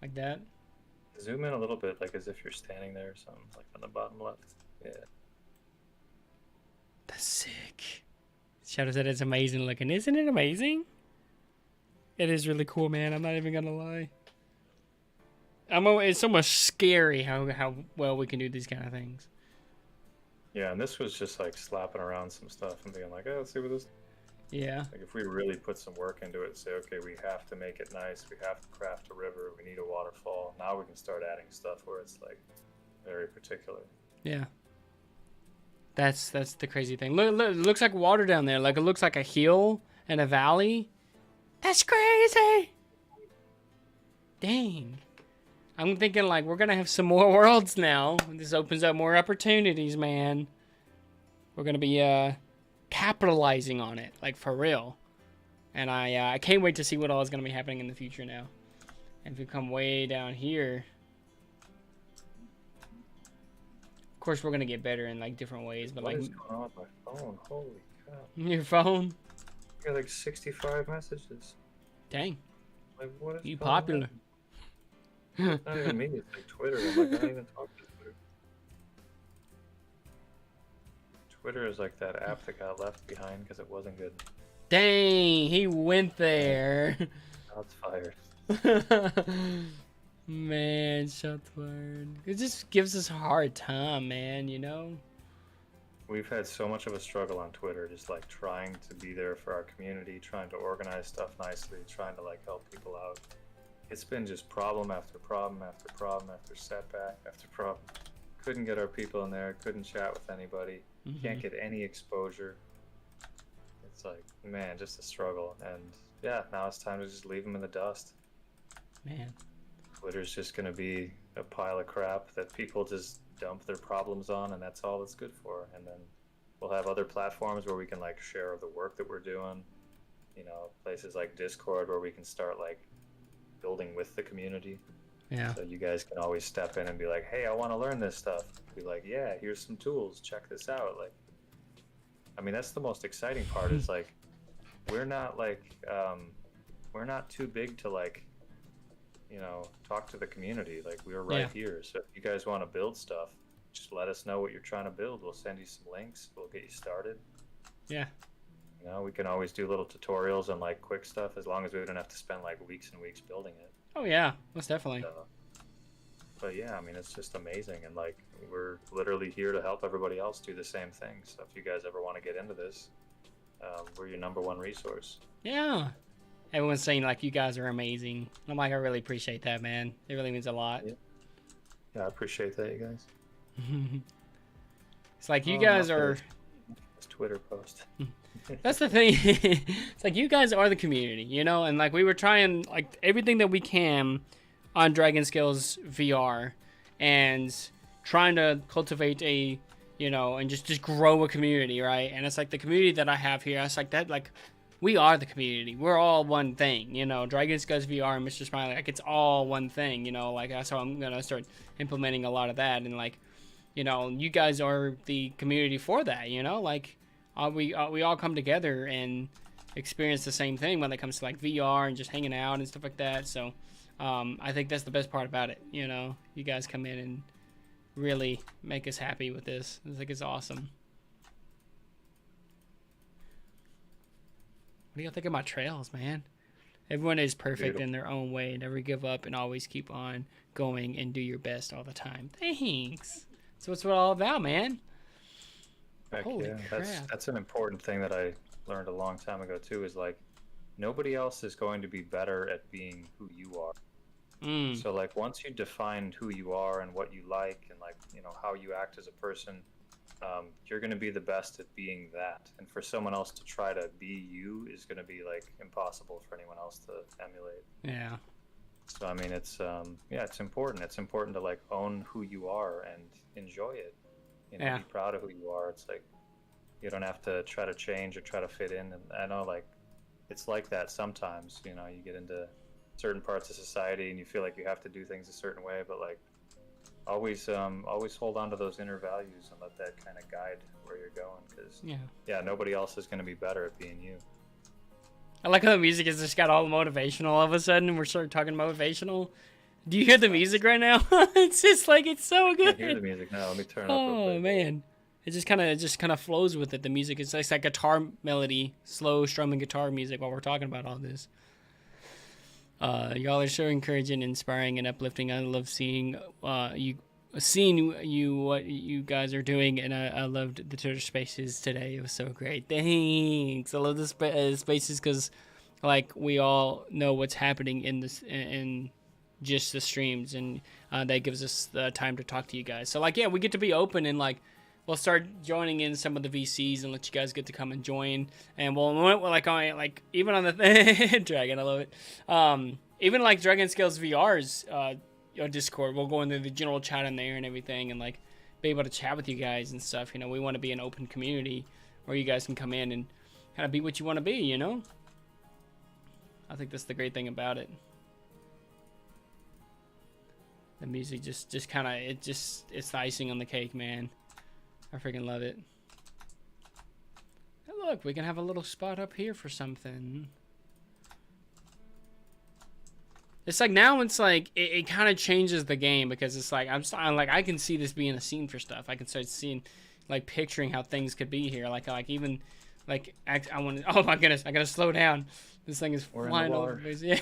Like that. Zoom in a little bit, like as if you're standing there or something, like on the bottom left. Yeah. That's sick. Shadow said it's amazing looking. Isn't it amazing? It is really cool, man. I'm not even gonna lie. It's so much scary how well we can do these kind of things. Yeah, and this was just like slapping around some stuff and being like, oh, let's see what this... Yeah. Like if we really put some work into it, say, okay, we have to make it nice, we have to craft a river, we need a waterfall. Now we can start adding stuff where it's like very particular. Yeah. That's the crazy thing. Look, it looks like water down there. Like it looks like a hill and a valley. That's crazy. Dang. I'm thinking like we're gonna have some more worlds now. This opens up more opportunities, man. We're gonna be capitalizing on it, like for real. And I can't wait to see what all is gonna be happening in the future now. And if we come way down here, of course we're gonna get better in like different ways. But what like, is going on with my phone? Holy cow! Your phone? I got like 65 messages. Dang. Like what is you going popular? On? It's not even me. It's like Twitter. I'm like I don't even talk to Twitter. Twitter is like that app that got left behind because it wasn't good. Dang, he went there. Shots fired. Man, shots fired. It just gives us a hard time, man, you know? We've had so much of a struggle on Twitter, just like trying to be there for our community, trying to organize stuff nicely, trying to like help people out. It's been just problem after problem after problem after setback after problem. Couldn't get our people in there, couldn't chat with anybody, can't get any exposure. It's like, man, just a struggle. And yeah, now it's time to just leave them in the dust. Man. Twitter's just going to be a pile of crap that people just dump their problems on, and that's all it's good for. And then we'll have other platforms where we can like share the work that we're doing. You know, places like Discord where we can start like building with the community. Yeah. So you guys can always step in and be like, hey, I want to learn this stuff. Be like, yeah, here's some tools. Check this out. Like, I mean, that's the most exciting part is like, we're not like, we're not too big to like, talk to the community. Like we're right here. So if you guys want to build stuff, just let us know what you're trying to build. We'll send you some links. We'll get you started. Yeah. We can always do little tutorials and like quick stuff as long as we don't have to spend like weeks and weeks building it. Oh yeah, most definitely. But yeah, I mean, it's just amazing. And like, we're literally here to help everybody else do the same thing. So if you guys ever want to get into this, we're your #1 resource. Yeah. Everyone's saying like you guys are amazing. I'm like, I really appreciate that, man. It really means a lot. Yeah, I appreciate that, you guys. It's like you guys are. It's Twitter post. That's the thing. It's like you guys are the community, and like we were trying like everything that we can on Dragon Skills VR and trying to cultivate a, and just grow a community, right? And it's like the community that I have here. It's like that, like we are the community. We're all one thing, Dragon Skills VR and Mr. Smiley, like it's all one thing, like that's how I'm gonna start implementing a lot of that. And like, you guys are the community for that, like. We all come together and experience the same thing when it comes to like VR and just hanging out and stuff like that. So I think that's the best part about it. You guys come in and really make us happy with this. I think it's awesome. What do you think about trails, man? Everyone is perfect in their own way. Never give up and always keep on going and do your best all the time. Thanks. So what's it all about, man? Heck Holy crap. That's an important thing that I learned a long time ago too, is like nobody else is going to be better at being who you are. So like once you define who you are and what you like and like how you act as a person, you're going to be the best at being that. And for someone else to try to be you is going to be like impossible for anyone else to emulate. Yeah. So I mean it's it's important. It's important to like own who you are and enjoy it. Be proud of who you are. It's like you don't have to try to change or try to fit in. And I know like it's like that sometimes, you get into certain parts of society and you feel like you have to do things a certain way, but like always hold on to those inner values and let that kind of guide where you're going, because nobody else is going to be better at being you. I like how the music has just got all motivational all of a sudden. We're starting talking motivational. Do you hear the music right now? It's just like, it's so good. I hear the music now. Let me turn it up real quick. Oh man, it just kind of flows with it. The music is like guitar melody, slow strumming guitar music while we're talking about all this. Y'all are so encouraging, inspiring, and uplifting. I love seeing what you guys are doing, and I loved the Twitter Spaces today. It was so great. Thanks. I love the spaces because like we all know what's happening in this in just the streams, and that gives us the time to talk to you guys. So like, yeah, we get to be open, and like we'll start joining in some of the VCs and let you guys get to come and join. And we'll like even on the Dragon, I love it. Even like Dragon Scales VR's Discord, we'll go into the general chat in there and everything, and like be able to chat with you guys and stuff. We want to be an open community where you guys can come in and kind of be what you want to be. I think that's the great thing about it. The music just kind of, it's the icing on the cake, man. I freaking love it. Hey, look, we can have a little spot up here for something. It's like now it's like it kind of changes the game, because it's like I'm like I can see this being a scene for stuff. I can start seeing, like picturing how things could be here. Like even like I want to. Oh my goodness, I gotta slow down. This thing is flying all over the place. Yeah.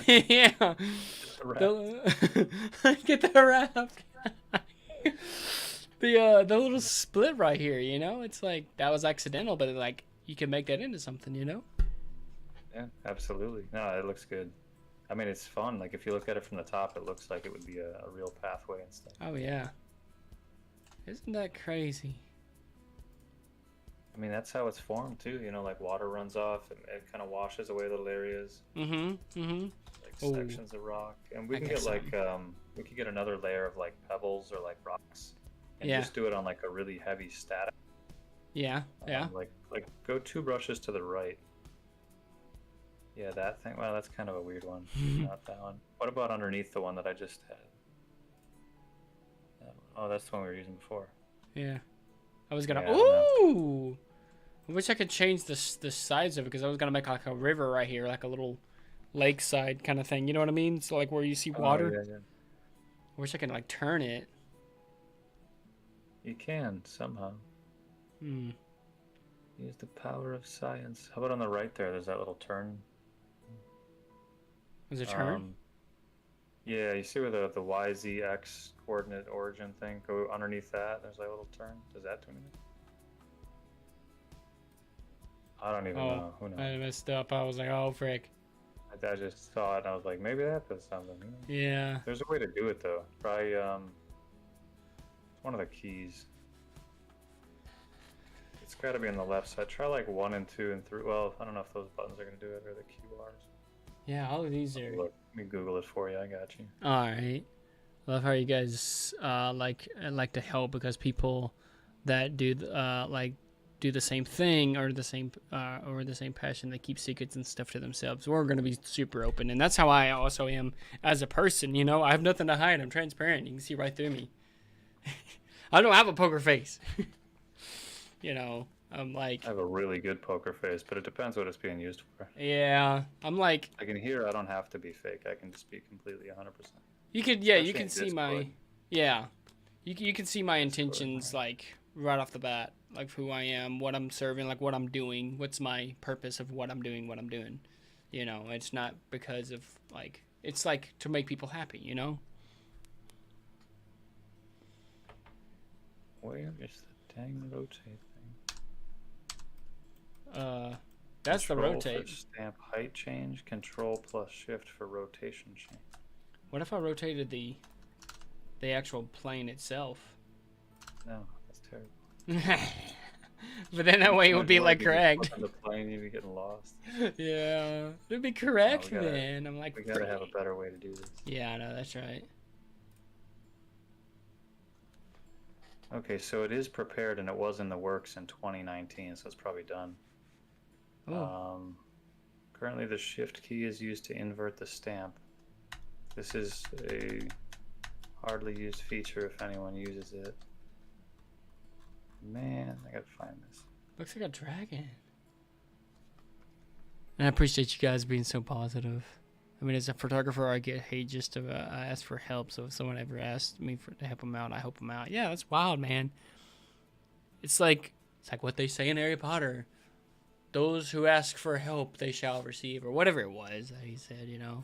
Get the wrap. The little split right here, it's like that was accidental, but like you can make that into something, Yeah, absolutely. No, it looks good. I mean, it's fun. Like if you look at it from the top, it looks like it would be a real pathway and stuff. Oh yeah. Isn't that crazy? I mean, that's how it's formed too. Like water runs off and it kind of washes away little areas. Like sections of rock, and we can get like we could get another layer of like pebbles or like rocks, and just do it on like a really heavy static. Yeah. Like go 2 brushes to the right. Yeah, that thing. Well, that's kind of a weird one. Not that one. What about underneath the one that I just had? Oh, that's the one we were using before. Yeah. I was gonna. Yeah, I don't know. Ooh. I wish I could change the size of it because I was gonna make like a river right here, like a little lakeside kind of thing. You know what I mean? So like where you see Oh, water. yeah, yeah. I wish I could like turn it. You can somehow. Hmm. Use the power of science. How about on the right there? There's that little turn. Was it turn? Yeah, you see where the YZX coordinate origin thing? Go underneath that. There's like a little turn. Does that do anything? I don't even know. Who knows? I messed up. I was like, oh frick. I just saw it and I was like, maybe that does something. You know? Yeah. There's a way to do it though. Try one of the keys. It's got to be on the left side. Try like 1 and 2 and 3. Well, I don't know if those buttons are gonna do it or the key bars. Yeah, all of these are. Look, let me Google it for you. I got you. All right. Love how you guys like to help because people that do do the same thing or the same passion, they keep secrets and stuff to themselves. We're gonna be super open, and that's how I also am as a person. You know, I have nothing to hide. I'm transparent. You can see right through me. I don't have a poker face. You know, I'm like. I have a really good poker face, but it depends what it's being used for. Yeah, I'm like. I can hear. I don't have to be fake. I can just be completely 100%. You could, yeah, you can see my, yeah, you can see my intentions like right off the bat, like who I am, what I'm serving, like what I'm doing, what's my purpose of what I'm doing, You know, it's not because of like, it's like to make people happy, you know. Where is the dang rotate thing? That's Control the rotate. For stamp height change. Control plus shift for rotation change. What if I rotated the actual plane itself? No, that's terrible. But then that way it would be like correct. The plane, you'd be getting lost. Yeah, it'd be correct, no, man. I'm like, we gotta have a better way to do this. Yeah, I know, that's right. Okay, so it is prepared and it was in the works in 2019, so it's probably done. Oh. Currently, the shift key is used to invert the stamp. This is a hardly used feature if anyone uses it. Man, I gotta find this. Looks like a dragon. And I appreciate you guys being so positive. I mean, as a photographer, I get hate just to ask for help. So if someone ever asks me to help them out, I help them out. Yeah, that's wild, man. It's like what they say in Harry Potter. Those who ask for help, they shall receive, or whatever it was that he said. You know,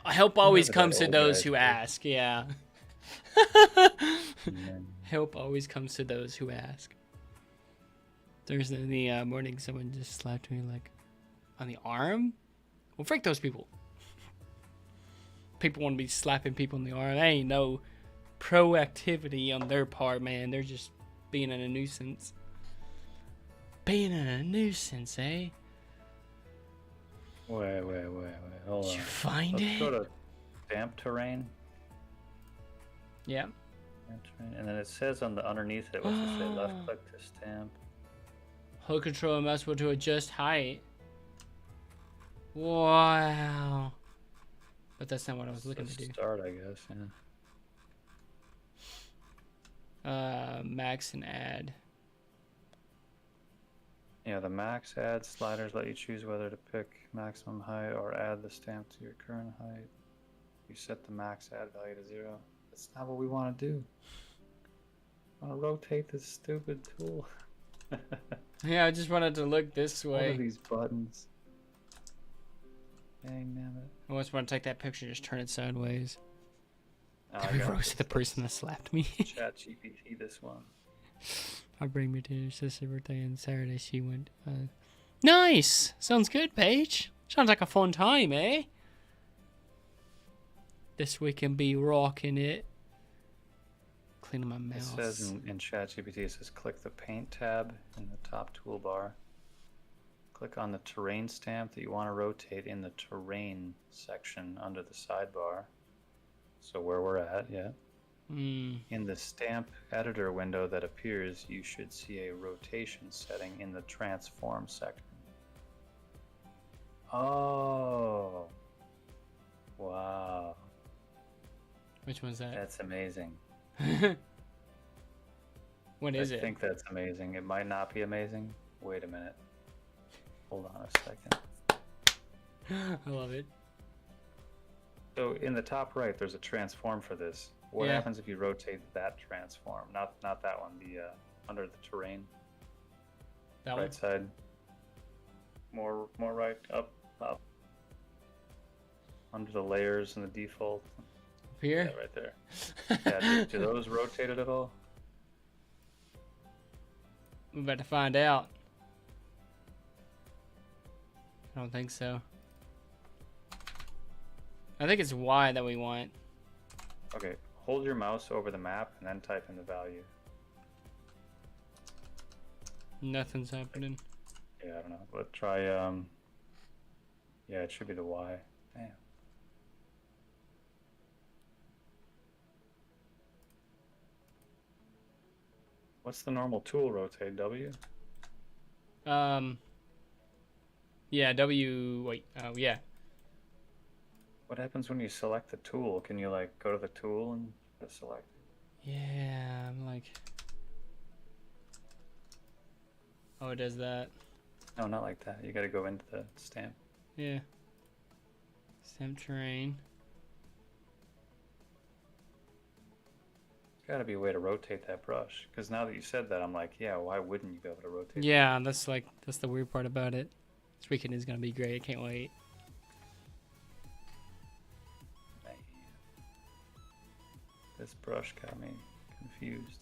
help always comes to those who ask. Yeah. Help always comes to those who ask. Thursday in the morning, someone just slapped me like on the arm. Well, freak those people. People want to be slapping people in the arm. That ain't no proactivity on their part, man. They're just being a nuisance. Being a nuisance, eh? Wait. Hold on. Did you find Let's it? go to stamp terrain. Yeah. And then it says on the underneath it, what's it say? Left click to stamp. Hold control and mouse wheel to adjust height. Wow. But that's not what I was looking to do. Start, I guess. Yeah. Max and add. Yeah, the max add sliders let you choose whether to pick maximum height or add the stamp to your current height. You set the max add value to 0. That's not what we want to do. I want to rotate this stupid tool. Yeah, I just wanted to look this way. What are these buttons? Dang, damn it. I just want to take that picture, just turn it sideways. Oh, We roasted the person that slapped me. Chat GPT this one. I'll bring me to your sister's birthday on Saturday. She went. Nice! Sounds good, Paige. Sounds like a fun time, eh? This week can be rocking it. Cleaning my mouse. It says in ChatGPT, it says click the paint tab in the top toolbar. Click on the terrain stamp that you want to rotate in the terrain section under the sidebar. So where we're at, yeah. In the stamp editor window that appears, you should see a rotation setting in the transform section. Oh. Wow. Which one's that? That's amazing. What is I it? think that's amazing. It might not be amazing. Wait a minute. Hold on a second. I love it. So in the top right, there's a transform for this. What happens if you rotate that transform? Not that one. The under the terrain. That right one? side. More right. Up. Under the layers and the default. Up here? Yeah, right there. Yeah, do those rotate it at all? We're about to find out. I don't think so. I think it's Y that we want. Okay, hold your mouse over the map and then type in the value. Nothing's happening. Yeah, I don't know. Let's try, yeah, it should be the Y. Damn. What's the normal tool rotate? W? Yeah, W, wait, oh, yeah. What happens when you select the tool? Can you, like, go to the tool and select it? Yeah, I'm like... Oh, it does that. No, not like that. You gotta go into the stamp. Yeah. Stamp terrain. There's gotta be a way to rotate that brush. Because now that you said that, I'm like, yeah, why wouldn't you be able to rotate Yeah, that's the weird part about it. This weekend is gonna be great. I can't wait. Man. This brush got me confused.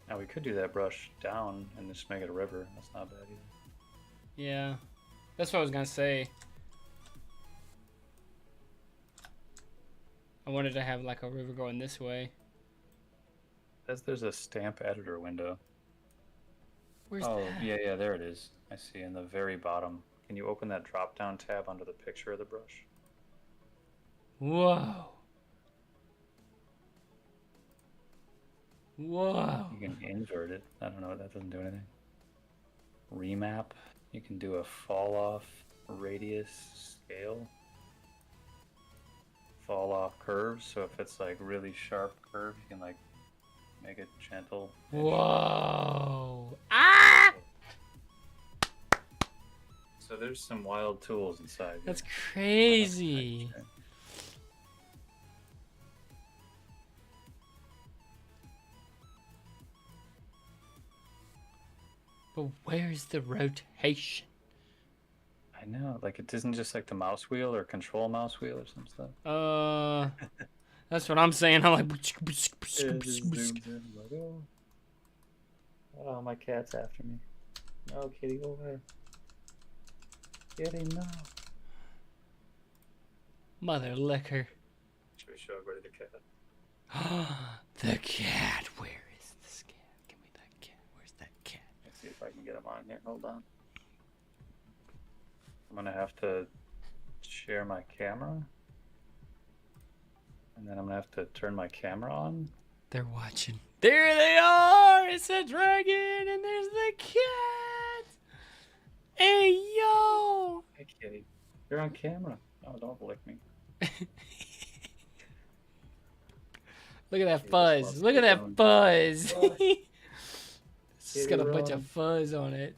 Now we could do that brush down and just make it a river. That's not bad either. Yeah. That's what I was gonna say. I wanted to have like a river going this way. Says there's a stamp editor window. Where's that? Yeah, there it is. I see in the very bottom. Can you open that drop down tab under the picture of the brush? Whoa. Whoa. You can invert it. I don't know, that doesn't do anything. Remap. You can do a fall off radius scale. Fall off curves. So if it's like really sharp curve, you can like make it gentle. Whoa. Ah! So there's some wild tools inside. That's crazy. But where's the rotation? I know, like it isn't just like the mouse wheel or control mouse wheel or some stuff. That's what I'm saying. I'm like, oh, my cat's after me. No, kitty, go away. Kitty, no. Mother liquor. Should we show everybody the cat? The cat. Where is this cat? Give me that cat. Where's that cat? Let's see if I can get him on here. Hold on. I'm gonna have to share my camera. And then I'm gonna have to turn my camera on. They're watching. There they are! It's a dragon and there's the cat! Hey, yo! Hey, kitty. You're on camera. Oh, don't lick me. Look at that fuzz. Look at that fuzz. It's got a bunch of fuzz on it.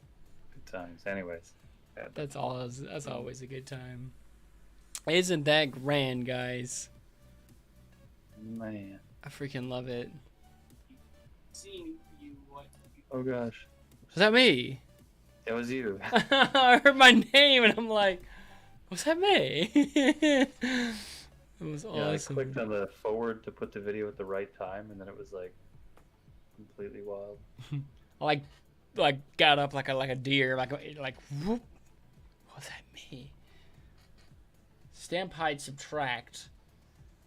Good times. Anyways. That's always a good time. Isn't that grand, guys? Man. I freaking love it. Oh gosh. Was that me? That was you. I heard my name and I'm like, was that me? It was awesome. Yeah, I clicked on the forward to put the video at the right time, and then it was like completely wild. I like got up like a deer, like whoop. Was that me? Stamp height subtract.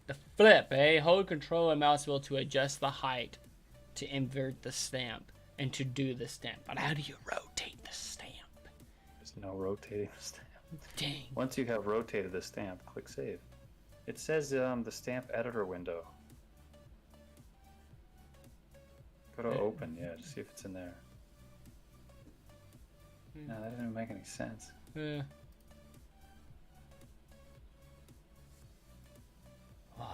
The flip, eh? Hold control and mouse wheel to adjust the height, to invert the stamp, and to do the stamp. But how do you rotate the stamp? There's no rotating the stamp. Dang. Once you have rotated the stamp, click save. It says the stamp editor window. Go to open, yeah, to see if it's in there. No, that didn't make any sense. Yeah. Wow.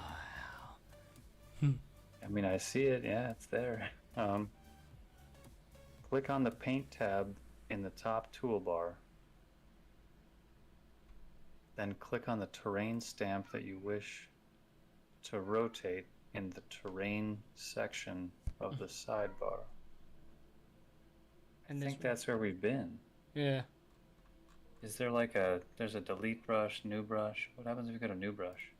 Yeah, I mean, I see it. Yeah, it's there. Click on the paint tab in the top toolbar. Then click on the terrain stamp that you wish to rotate in the terrain section of the sidebar. And I think that's where we've been. Yeah. Is there like there's a delete brush, new brush? What happens if you go to new brush?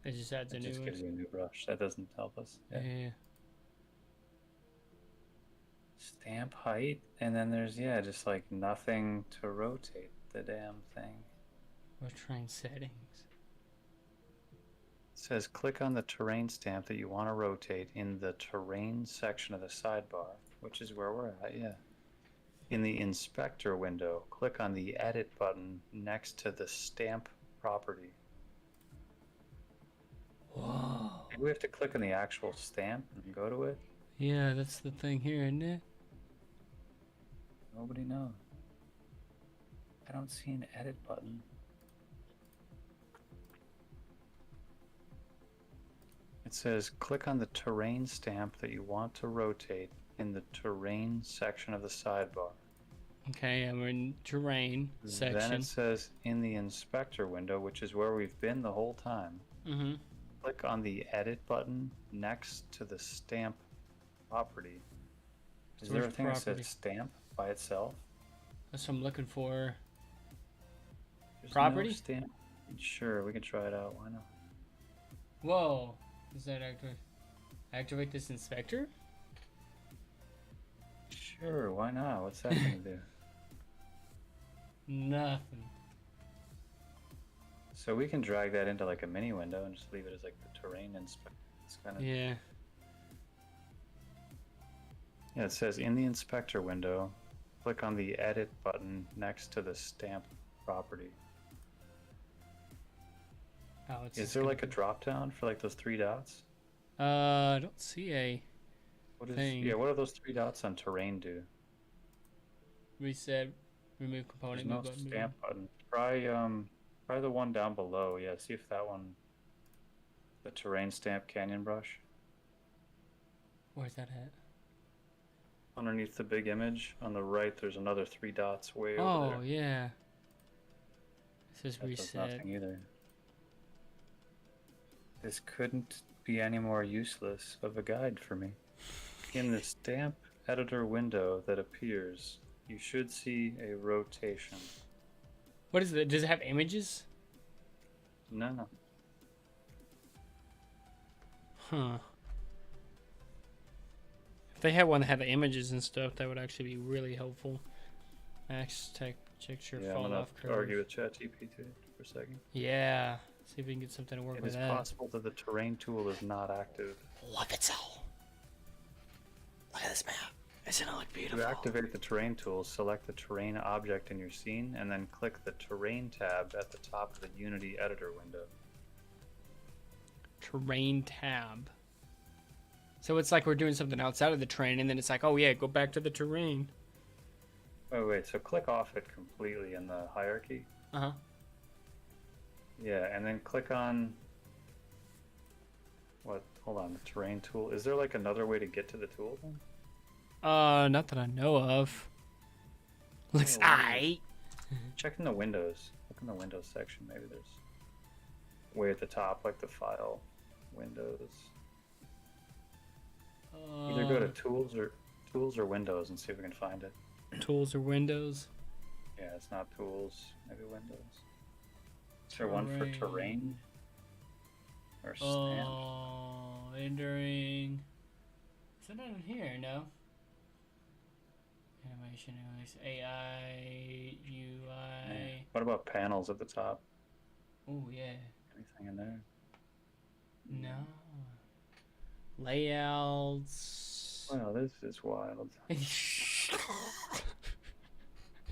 It just adds a new one. It just gives you a new brush. That doesn't help us. Yeah. Stamp height, and then there's, just like nothing to rotate the damn thing. We're trying settings. It says click on the terrain stamp that you want to rotate in the terrain section of the sidebar, which is where we're at, yeah. In the inspector window, click on the edit button next to the stamp property. Whoa. Maybe we have to click on the actual stamp and go to it? Yeah, that's the thing here, isn't it? Nobody knows. I don't see an edit button. It says click on the terrain stamp that you want to rotate in the terrain section of the sidebar. Okay, and we're in terrain section. Then it says in the inspector window, which is where we've been the whole time. Mm-hmm. Click on the edit button next to the stamp property. Is there a thing that says stamp by itself? That's what I'm looking for. There's Property? No stamp. Sure, we can try it out. Why not? Whoa. Does that activate this inspector? Sure, why not? What's that gonna do? Nothing. So we can drag that into like a mini window and just leave it as like the terrain inspector. It's kind of... Yeah. Yeah, it says in the inspector window, click on the edit button next to the stamp property. Oh, it's is there like a drop down for like those 3 dots? I don't see a thing. Yeah, what do those 3 dots on terrain do? Reset, remove component. There's no stamp button. Try the one down below. Yeah, see if that one, the terrain stamp canyon brush. Where's that at? Underneath the big image on the right, there's another 3 dots way over there. Oh yeah. It says that reset. Does nothing either. This couldn't be any more useless of a guide for me. In the stamp editor window that appears, you should see a rotation. What is it? Does it have images? No. Huh. If they had one that had the images and stuff, that would actually be really helpful. Max texture fall off curve. Argue with ChatGPT for a second. Yeah. See if we can get something to work with that. It is possible that the terrain tool is not active. Look at so. Look at this map. Isn't it look beautiful? To activate the terrain tool, select the terrain object in your scene and then click the terrain tab at the top of the Unity editor window. Terrain tab. So it's like we're doing something outside of the terrain and then it's like, oh yeah, go back to the terrain. Oh wait, so click off it completely in the hierarchy. Uh-huh. Yeah, and then click on hold on, the terrain tool. Is there like another way to get to the tool then? Not that I know of. Looks aight. Check in the windows. Look in the windows section. Maybe there's way at the top, like the file windows. Either go to tools or windows and see if we can find it. Tools or windows? Yeah, it's not tools. Maybe windows. Is there one for terrain? Or stamp? Oh, rendering. Is that not in here? No. Animation, AI, UI. What about panels at the top? Oh, yeah. Anything in there? No. Layouts. Wow, this is wild.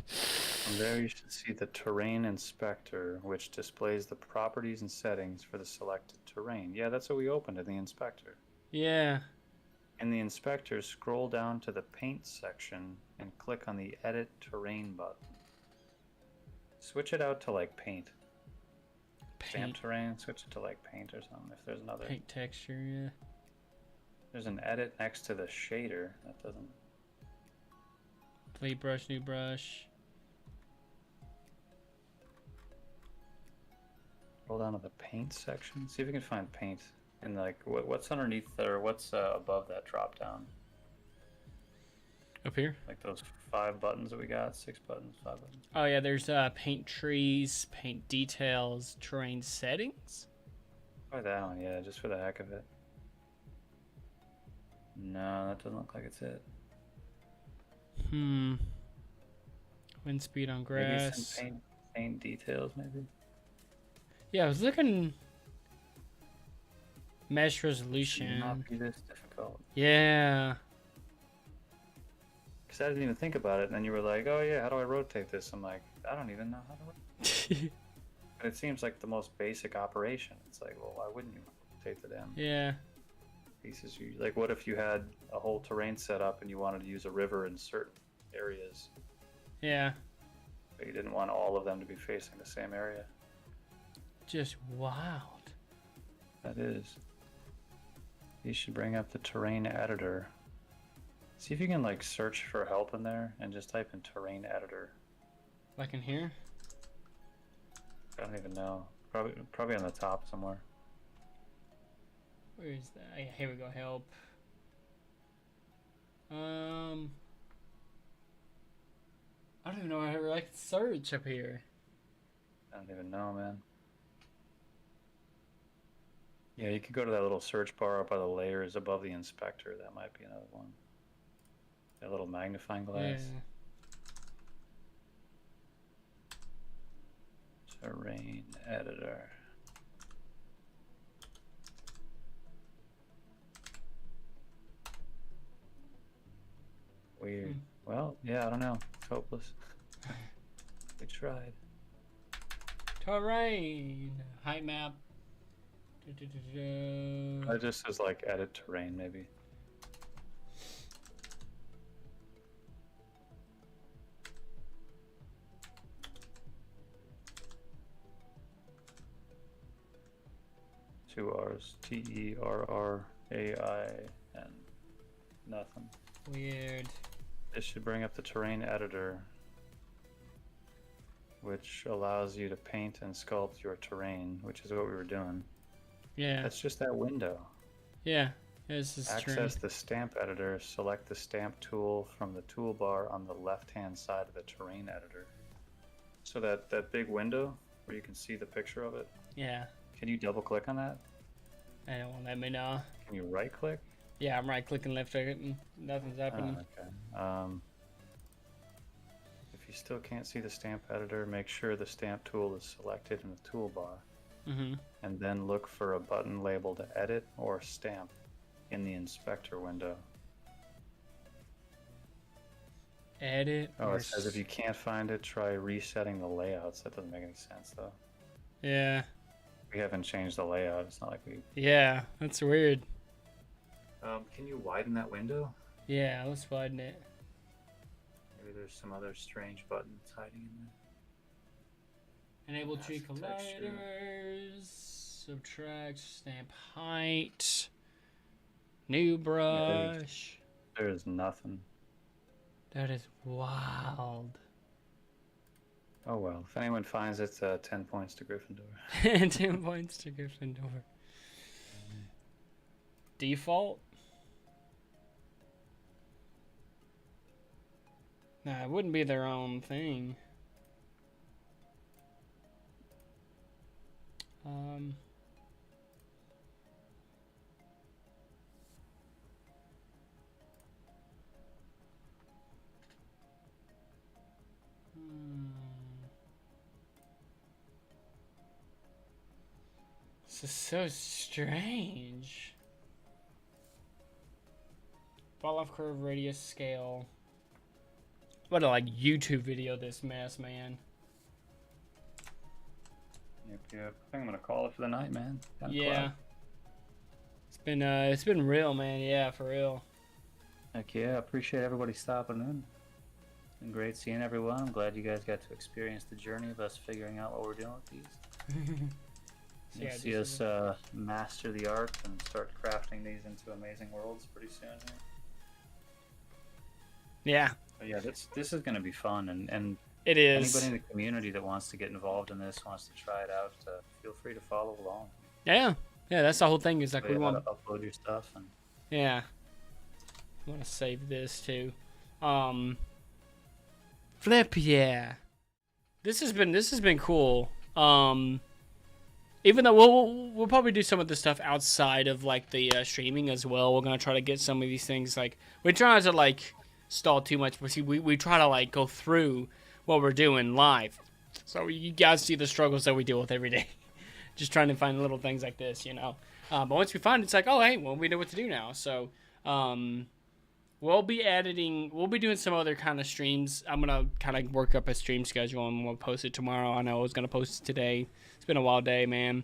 From there you should see the terrain inspector, which displays the properties and settings for the selected terrain. Yeah, that's what we opened in the inspector. Yeah. In the inspector, scroll down to the paint section and click on the edit terrain button. Switch it out to like paint. Stamp terrain, switch it to like paint or something if there's another. Paint texture, yeah. There's an edit next to the shader. That doesn't... Delete brush, new brush. Roll down to the paint section. See if you can find paint. And like, what's underneath there? What's above that drop down? Up here? Like those 5 buttons that we got? 6 buttons, 5 buttons. Oh yeah, there's paint trees, paint details, terrain settings. Try that one, yeah, just for the heck of it. No, that doesn't look like it's it. Wind speed on grass. Maybe some paint details, maybe. Yeah, I was looking. Mesh Should resolution. not be this difficult. Yeah. Because I didn't even think about it, and then you were like, "Oh yeah, how do I rotate this?" I'm like, I don't even know how to. But it seems like the most basic operation. It's like, well, why wouldn't you rotate the damn Yeah. pieces? Like, what if you had a whole terrain set up and you wanted to use a river in certain areas, Yeah. but you didn't want all of them to be facing the same area? Just wild. That is. You should bring up the terrain editor. See if you can like search for help in there and just type in terrain editor. Like in here? I don't even know. Probably on the top somewhere. Where is that? Yeah, here we go. Help. I don't even know how to like search up here. I don't even know, man. Yeah, you could go to that little search bar up by the layers above the inspector. That might be another one. That little magnifying glass. Yeah. Terrain editor. Weird. Well, yeah, I don't know. It's hopeless. We tried. Terrain. Height map. It just says like edit terrain, maybe. Two R's. Terrain. Nothing. Weird. This should bring up the terrain editor, which allows you to paint and sculpt your terrain, which is what we were doing. Yeah. That's just that window. Yeah. This is Access the stamp editor. Select the stamp tool from the toolbar on the left-hand side of the terrain editor. So that big window where you can see the picture of it. Yeah. Can you double-click on that? I don't want to let me know. Can you right-click? Yeah, I'm right clicking left clicking. Nothing's happening. Oh, okay. If you still can't see the stamp editor, make sure the stamp tool is selected in the toolbar. And then look for a button labeled Edit or Stamp in the inspector window. Edit. Oh, it says if you can't find it, try resetting the layouts. That doesn't make any sense, though. Yeah. We haven't changed the layout. It's not like we... Yeah, that's weird. Can you widen that window? Yeah, let's widen it. Maybe there's some other strange button that's hiding in there. Enable tree colliders. Subtract stamp height. New brush. There's nothing. That is wild. Oh well, if anyone finds it, 10 points to Gryffindor. 10 points to Gryffindor. Default? Nah, it wouldn't be their own thing. This is so strange. Fall off curve radius scale. What a like YouTube video this mess, man. Yep. I think I'm gonna call it for the night, man. 10 Yeah. o'clock. It's been real, man. Yeah, for real. Heck yeah, appreciate everybody stopping in. It's been great seeing everyone. I'm glad you guys got to experience the journey of us figuring out what we're doing with these. So, You'll yeah, see us master the art and start crafting these into amazing worlds pretty soon. Yeah. But yeah, this is going to be fun, and It is. anybody in the community that wants to get involved in this, wants to try it out, feel free to follow along. Yeah. Yeah, that's the whole thing. Is like we want to upload your stuff and. Yeah. I want to save this too. Flip, yeah. This has been cool. Even though we'll probably do some of the stuff outside of like the streaming as well. We're gonna try to get some of these things like we try not to like stall too much, but see we try to like go through what we're doing live, so you guys see the struggles that we deal with every day. Just trying to find little things like this, you know. But once we find it, it's like, oh hey, well we know what to do now. So we'll be doing some other kind of streams. I'm gonna kind of work up a stream schedule and we'll post it tomorrow. I know I was gonna post it today. It's been a wild day, man.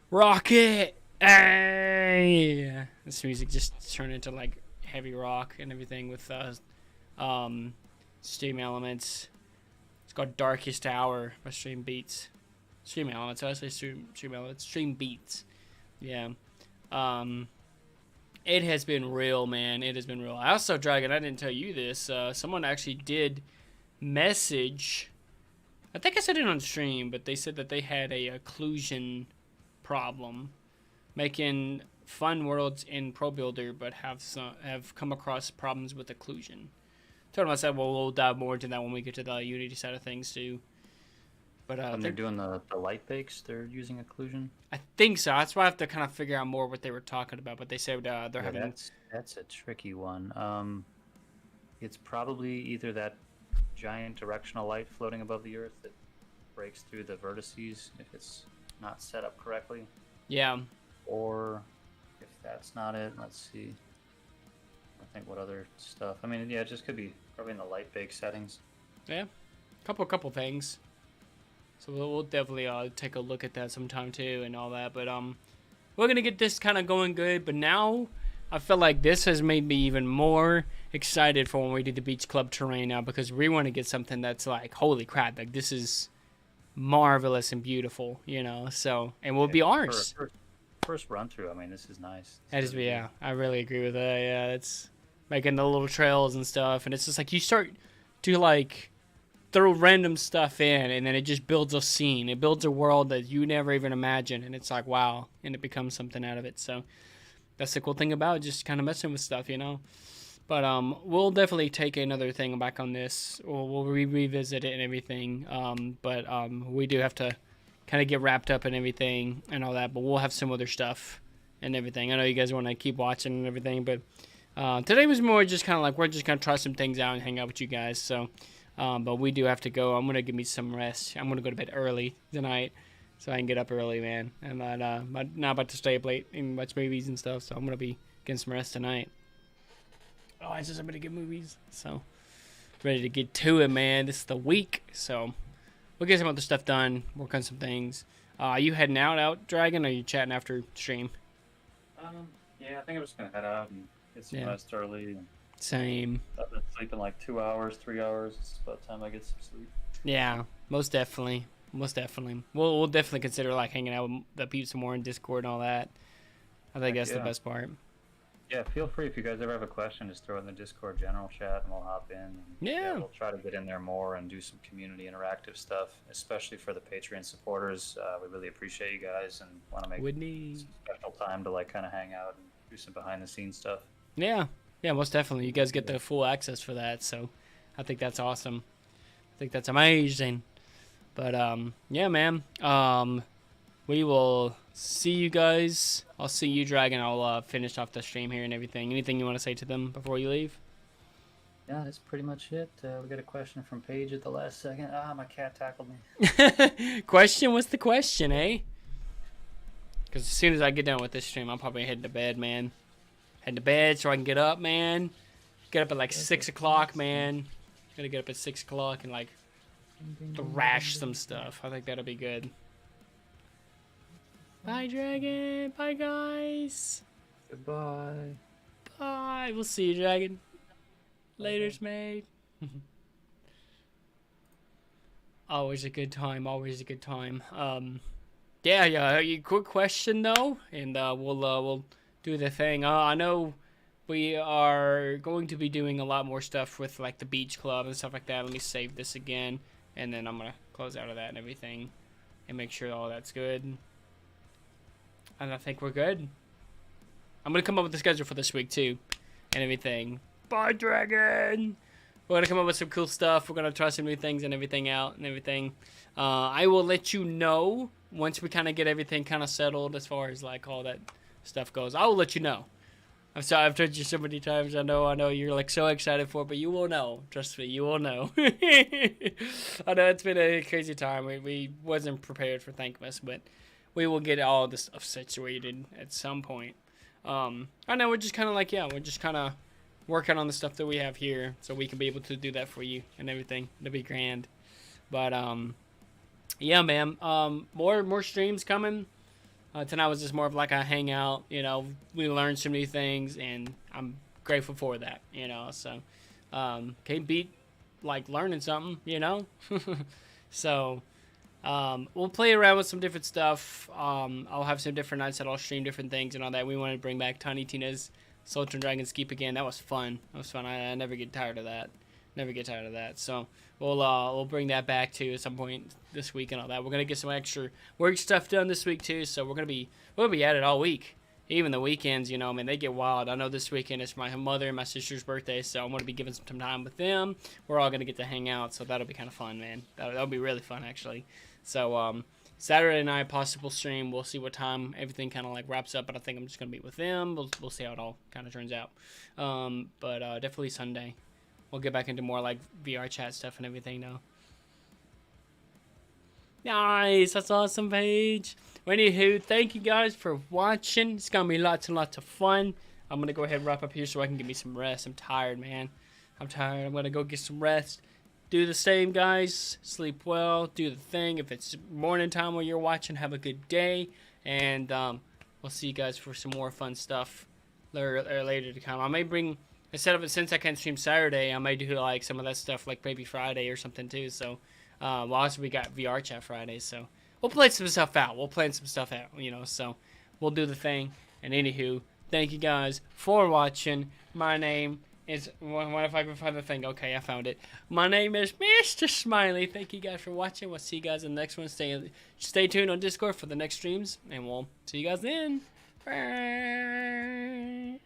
Rocket! Hey! This music just turned into like heavy rock and everything with stream elements. It's called Darkest Hour by Stream Beats. Stream elements. I say stream elements. Stream Beats. Yeah. It has been real, man. It has been real. I also, Dragon, I didn't tell you this. Someone actually did message. I think I said it on stream, but they said that they had a occlusion problem, making fun worlds in Pro Builder, but have come across problems with occlusion. Told them, I said, well, we'll dive more into that when we get to the Unity side of things too. But when they're doing the light bakes, they're using occlusion. I think so. That's why I have to kind of figure out more what they were talking about. But they said they're having. That's a tricky one. It's probably either that giant directional light floating above the Earth that breaks through the vertices if it's not set up correctly. Yeah. Or if that's not it, let's see. I think what other stuff. I mean, yeah, it just could be probably in the light bake settings. Yeah, couple things. So we'll definitely take a look at that sometime too and all that. But we're gonna get this kind of going good. But now I feel like this has made me even more excited for when we do the beach club terrain now, because we want to get something that's like, holy crap, like this is marvelous and beautiful, you know. So and will be ours. First run through. I mean, this is nice. Yeah, I really agree with that. Yeah, it's making the little trails and stuff, and it's just like you start to like throw random stuff in, and then it just builds a scene. It builds a world that you never even imagined, and it's like, wow, and it becomes something out of it. So that's the cool thing about just kind of messing with stuff, you know. But we'll definitely take another thing back on this. We'll revisit it and everything. But we do have to kind of get wrapped up in everything and all that. But we'll have some other stuff and everything. I know you guys want to keep watching and everything, but today was more just kind of like we're just gonna try some things out and hang out with you guys. So. But we do have to go. I'm going to give me some rest. I'm going to go to bed early tonight so I can get up early, man. I'm not about to stay up late and watch movies and stuff, so I'm going to be getting some rest tonight. Oh, I just somebody to get movies. So, ready to get to it, man. This is the week, so we'll get some other stuff done, work on some things. Are you heading out, Dragon, or are you chatting after stream? Yeah, I think I'm just going to head out and get some rest early. And same. I've been sleeping like 2 hours, 3 hours. It's about time I get some sleep. Yeah, most definitely. We'll definitely consider like hanging out with the peeps some more in Discord and all that. I think that's the best part. Yeah, feel free if you guys ever have a question, just throw it in the Discord general chat and we'll hop in. And, we'll try to get in there more and do some community interactive stuff, especially for the Patreon supporters. We really appreciate you guys and want to make some special time to like kind of hang out and do some behind the scenes stuff. Yeah, most definitely. You guys get the full access for that, so I think that's awesome. I think that's amazing. But, yeah, man. We will see you guys. I'll see you, Dragon. I'll finish off the stream here and everything. Anything you want to say to them before you leave? Yeah, that's pretty much it. We got a question from Paige at the last second. My cat tackled me. Question? What's the question, eh? Because as soon as I get done with this stream, I'm probably heading to bed, man. Head to bed so I can get up, man. Get up at like 6 o'clock, man. Gotta get up at 6 o'clock and like thrash some stuff. I think that'll be good. Bye, Dragon. Bye, guys. Goodbye. Bye. We'll see you, Dragon. Laters, mate. Always a good time. Always a good time. Yeah. Quick question though, and we'll do the thing. I know we are going to be doing a lot more stuff with like the beach club and stuff like that. Let me save this again, and then I'm gonna close out of that and everything, and make sure all that's good. And I think we're good. I'm gonna come up with the schedule for this week too, and everything. Bye, Dragon. We're gonna come up with some cool stuff. We're gonna try some new things and everything out and everything. I will let you know once we kind of get everything kind of settled as far as like all that stuff goes. I will let you know. I'm sorry, I've told you so many times. I know you're like so excited for it, but you will know. Trust me, you will know. I know it's been a crazy time. We wasn't prepared for Thankmas, but we will get all this stuff situated at some point. I know we're just kind of like, we're just kind of working on the stuff that we have here, so we can be able to do that for you and everything. It'll be grand. But yeah, man. More streams coming. Tonight was just more of like a hangout. You know, we learned some new things, and I'm grateful for that. You know, so can't beat like learning something. You know, so we'll play around with some different stuff. I'll have some different nights that I'll stream different things and all that. We want to bring back Tiny Tina's Sultan Dragon's Keep again. That was fun. I never get tired of that. So we'll bring that back too at some point this week and all that. We're gonna get some extra work stuff done this week too. So we'll be at it all week. Even the weekends, you know, I mean, they get wild. I know this weekend is my mother and my sister's birthday, so I'm gonna be giving some time with them. We're all gonna get to hang out, so that'll be kind of fun, man. That'll be really fun actually. So Saturday night possible stream. We'll see what time everything kind of like wraps up, but I think I'm just gonna meet with them. We'll see how it all kind of turns out. But definitely Sunday. We'll get back into more like VR chat stuff and everything now. Nice, that's awesome, Paige. Well, anywho, thank you guys for watching. It's gonna be lots and lots of fun. I'm gonna go ahead and wrap up here so I can get me some rest. I'm tired, man. I'm tired. I'm gonna go get some rest. Do the same, guys. Sleep well. Do the thing. If it's morning time while you're watching, have a good day. And we'll see you guys for some more fun stuff later to come. I may bring, since I can't stream Saturday, I may do like some of that stuff like maybe Friday or something too. So, also we got VR chat Friday. So we'll play some stuff out. You know, so we'll do the thing. And anywho, thank you guys for watching. My name is, what if I can find the thing? Okay, I found it. My name is Mr. Smiley. Thank you guys for watching. We'll see you guys in the next one. Stay tuned on Discord for the next streams, and we'll see you guys then. Bye.